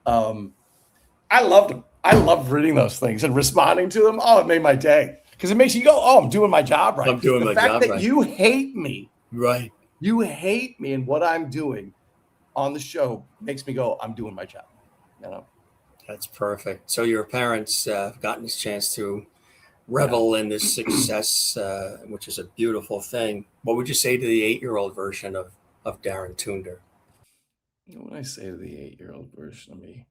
I loved them. I loved reading those things and responding to them. Oh, it made my day because it makes you go, oh, I'm doing my job right. I'm doing my job right. The fact that you hate me, right? You hate me and what I'm doing on the show makes me go, I'm doing my job. That's perfect. So your parents have gotten this chance to revel in this success, which is a beautiful thing. What would you say to the 8-year-old version of Darin Toonder? What would I say to the 8-year-old version of me?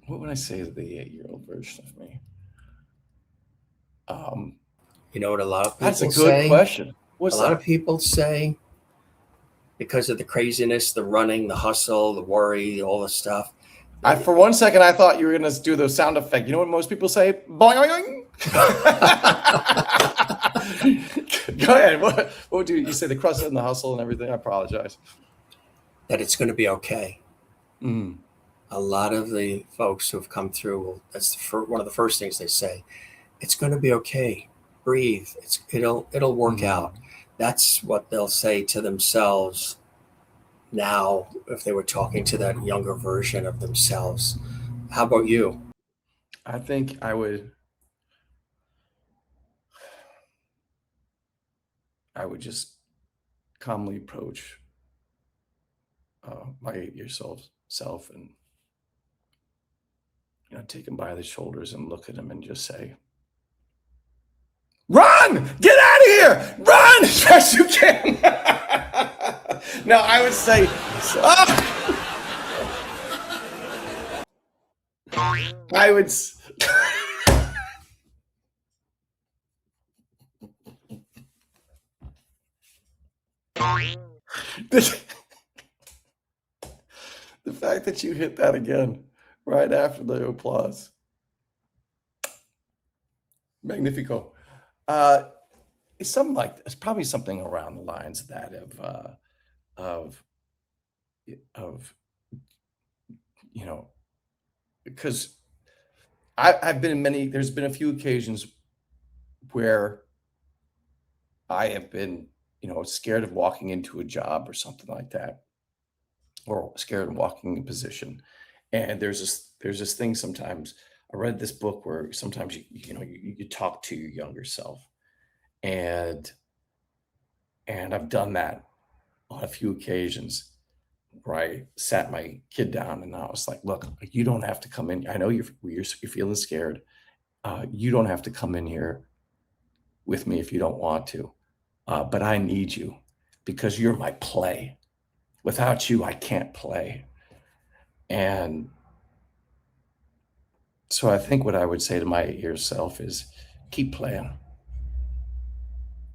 What would I say to the 8-year-old version of me? You know what a lot of people say? That's a good question. A lot of people say, because of the craziness, the running, the hustle, the worry, all the stuff. For one second, I thought you were going to do the sound effect. You know what most people say? Boing, boing. Go ahead. What would you say? The crust and the hustle and everything? I apologize. That it's going to be okay. Mm. A lot of the folks who have come through, that's one of the first things they say. It's going to be okay. Breathe. It'll work out. That's what they'll say to themselves now if they were talking to that younger version of themselves. How about you? I think I would just calmly approach my 8-year-old self and take him by the shoulders and look at him and just say, run! Get out of here! Run! Yes, you can. Now, I would say, I would. The fact that you hit that again right after the applause. Magnifico. It's something like it's probably something around the lines of that because I've been in there's been a few occasions where I have been scared of walking into a job or something like that, or scared of walking in position. And there's this thing sometimes. I read this book where sometimes you talk to your younger self, and I've done that on a few occasions where I sat my kid down and I was like, look, you don't have to come in. I know you're feeling scared. You don't have to come in here with me if you don't want to, but I need you because you're my play. Without you, I can't play. And so I think what I would say to my 8-year self is keep playing.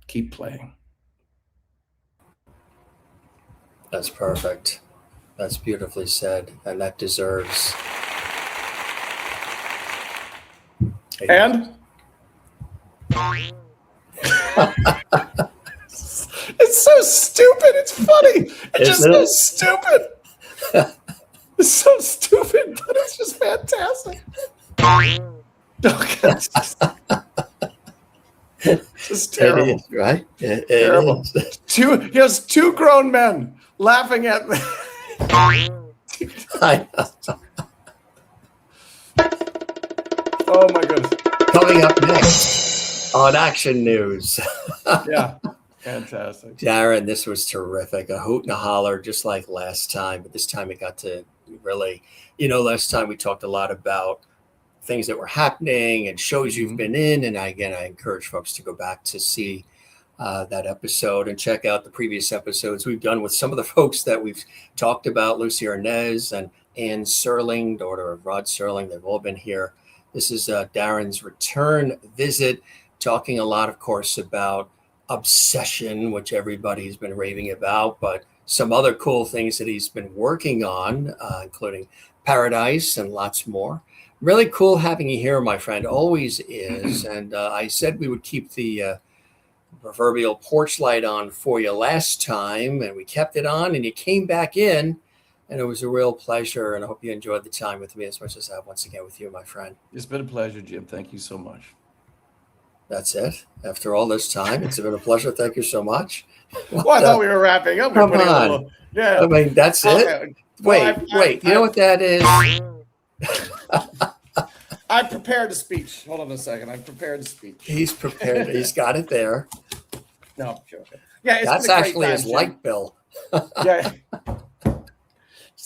Keep playing. That's perfect. That's beautifully said. And that deserves. And? It's so stupid. It's funny. It's just so stupid. It's so stupid, but it's just fantastic. Okay. Just terrible. It is, right? It Terrible. is. He has two grown men laughing at me. I know. Oh my goodness. Coming up next on Action News. Yeah. Fantastic. Darin, this was terrific. A hoot and a holler, just like last time. But this time it got to really, last time we talked a lot about things that were happening and shows you've been in. And I encourage folks to go back to see that episode and check out the previous episodes we've done with some of the folks that we've talked about, Lucy Arnaz and Ann Serling, daughter of Rod Serling. They've all been here. This is Darin's return visit, talking a lot, of course, about Obsession, which everybody's been raving about, but some other cool things that he's been working on, including Paradise and lots more. Really cool having you here, my friend. Always is. And I said we would keep the proverbial porch light on for you last time, and we kept it on, and you came back in, and it was a real pleasure. And I hope you enjoyed the time with me as much as I have once again with you, my friend. It's been a pleasure, Jim. Thank you so much. That's it. After all this time, it's been a pleasure. Thank you so much. Well, I thought we were wrapping up. Come on. Yeah. I mean, that's it. Wait. You know what that is? I prepared a speech. Hold on a second. I prepared a speech. He's prepared. He's got it there. No, I'm joking. Yeah, that's actually his light bill. Yeah.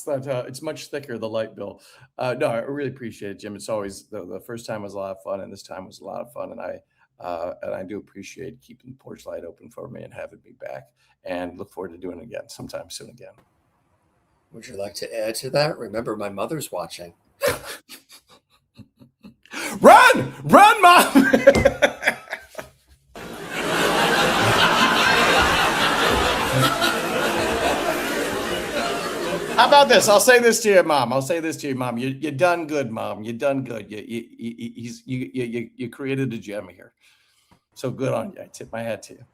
It's much thicker, the light bill. No, I really appreciate it, Jim. It's always the first time was a lot of fun, and this time was a lot of fun. And I do appreciate keeping the porch light open for me and having me back, and look forward to doing it again sometime soon again. Would you like to add to that? Remember, my mother's watching. Run, Mom! How about this? I'll say this to you, Mom. You done good, Mom. You done good. You created a gem here. So good on you. I tip my hat to you.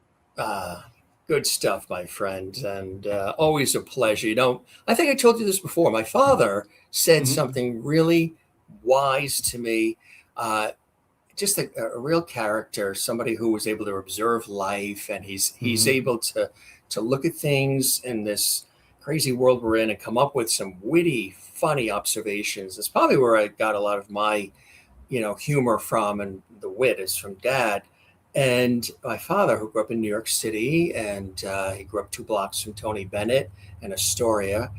Good stuff, my friend, and always a pleasure. I think I told you this before. My father said something really wise to me. Just a real character, somebody who was able to observe life, and he's able to look at things in this crazy world we're in and come up with some witty, funny observations. It's probably where I got a lot of my, humor from, and the wit is from Dad. And my father, who grew up in New York City, and he grew up 2 blocks from Tony Bennett and Astoria,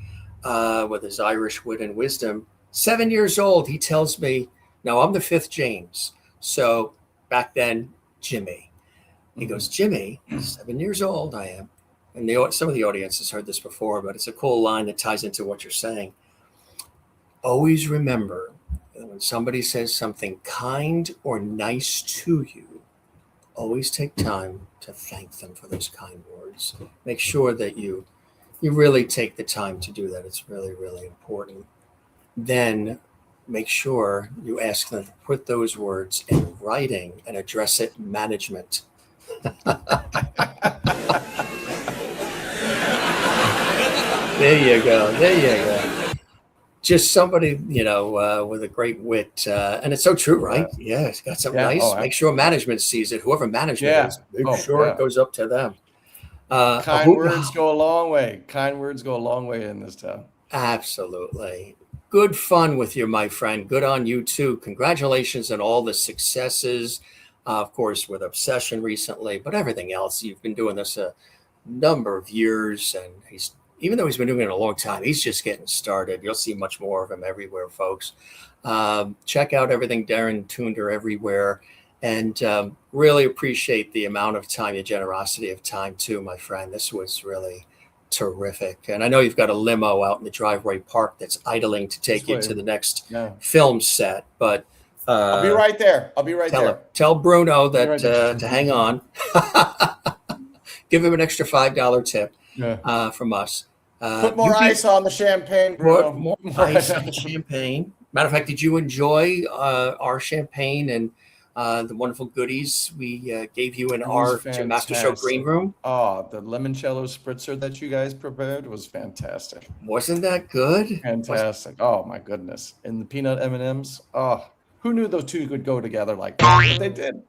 with his Irish wit and wisdom. 7 years old, he tells me, now I'm the 5th James. So back then, Jimmy. He goes, Jimmy, 7 years old I am. And some of the audience has heard this before, but it's a cool line that ties into what you're saying. Always remember that when somebody says something kind or nice to you, always take time to thank them for those kind words. Make sure that you really take the time to do that. It's really, really important. Then make sure you ask them to put those words in writing and address it management. There you go. Just somebody, with a great wit. And it's so true, right? Yeah, it's got something nice. Make sure management sees it. Whoever management is, make sure it goes up to them. Kind words go a long way. Kind words go a long way in this town. Absolutely. Good fun with you, my friend. Good on you, too. Congratulations on all the successes, of course, with Obsession recently, but everything else. You've been doing this a number of years, and even though he's been doing it a long time, he's just getting started. You'll see much more of him everywhere, folks. Check out everything Darin Toonder everywhere, and really appreciate the amount of time, your generosity of time, too, my friend. This was really terrific. And I know you've got a limo out in the driveway park that's idling to take you to the next film set, but I'll be right there. Tell Bruno that to hang on. Give him an extra $5 tip from us. Put more ice on the champagne, Bruno. More ice on the champagne. Matter of fact, did you enjoy our champagne and the wonderful goodies we gave you in It was our Gym Master Show green fantastic. room. Oh, the limoncello spritzer that you guys prepared was fantastic. Wasn't that good? Fantastic. Oh my goodness. And the peanut M&Ms. Oh, who knew those two could go together like that? But they did.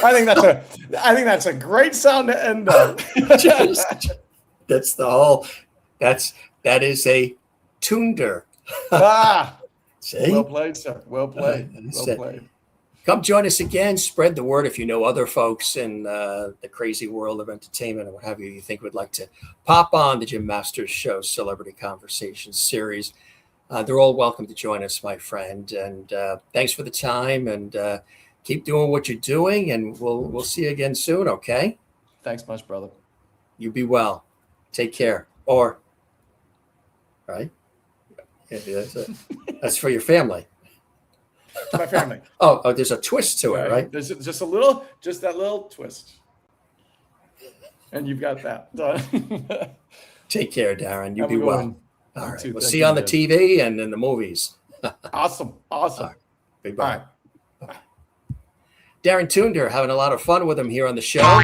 I think that's a great sound to end on. That's the whole. That is a Toonder. See? Well played, sir. Well played. Well played. Come join us again. Spread the word if you know other folks in the crazy world of entertainment and what have you think would like to pop on the Jim Masters Show Celebrity Conversations series. They're all welcome to join us, my friend. And thanks for the time, and keep doing what you're doing, and we'll see you again soon, okay? Thanks much, brother. You be well. Take care. Or, right? Yeah, that's for your family. My family. Oh, there's a twist to it, right? There's just that little twist. And you've got that done. Take care, Darin. You be well. All right. We'll see you on the TV and in the movies. Awesome. All right. Bye. Darin Toonder, having a lot of fun with him here on the show.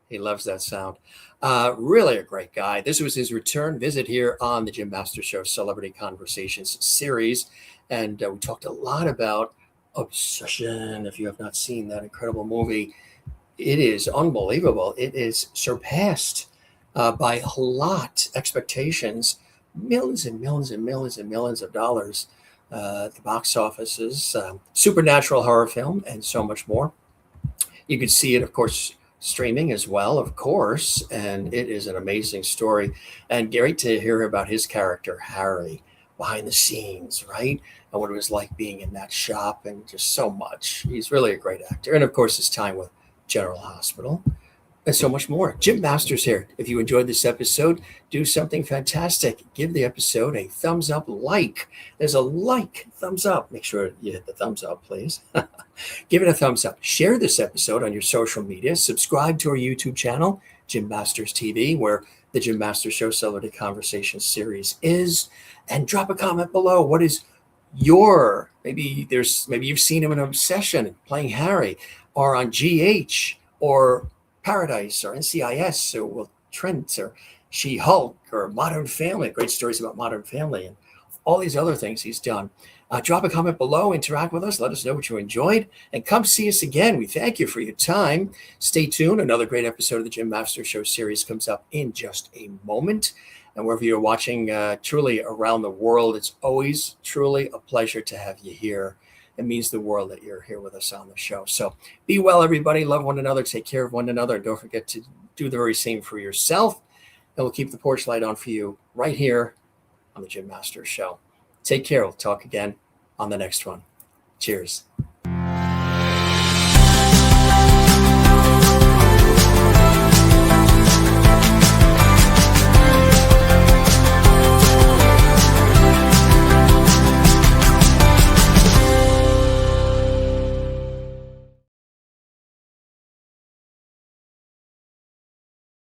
He loves that sound. Really a great guy. This was his return visit here on the Jim Masters Show Celebrity Conversations series. And we talked a lot about Obsession. If you have not seen that incredible movie, it is unbelievable. It is surpassed by a lot expectations, millions and millions and millions and millions of dollars. The box offices, supernatural horror film, and so much more. You can see it, of course, streaming as well, of course, and it is an amazing story. And great to hear about his character, Harry, behind the scenes, right? And what it was like being in that shop, and just so much. He's really a great actor. And of course, his time with General Hospital, and so much more. Jim Masters here. If you enjoyed this episode, do something fantastic. Give the episode a thumbs up, like. There's a like, thumbs up. Make sure you hit the thumbs up, please. Give it a thumbs up. Share this episode on your social media. Subscribe to our YouTube channel, Jim Masters TV, where the Jim Masters Show Celebrity Conversation series is. And drop a comment below. What is your, maybe you've seen him in Obsession playing Harry, or on GH, or Paradise, or NCIS, or Trent, or She-Hulk, or Modern Family. Great stories about Modern Family and all these other things he's done. Drop a comment below, interact with us, let us know what you enjoyed, and come see us again. We thank you for your time. Stay tuned. Another great episode of the Jim Masters Show series comes up in just a moment. And wherever you're watching, truly around the world, it's always truly a pleasure to have you here. It means the world that you're here with us on the show. So be well, everybody. Love one another. Take care of one another. And don't forget to do the very same for yourself. And we'll keep the porch light on for you right here on the Jim Masters Show. Take care. We'll talk again on the next one. Cheers.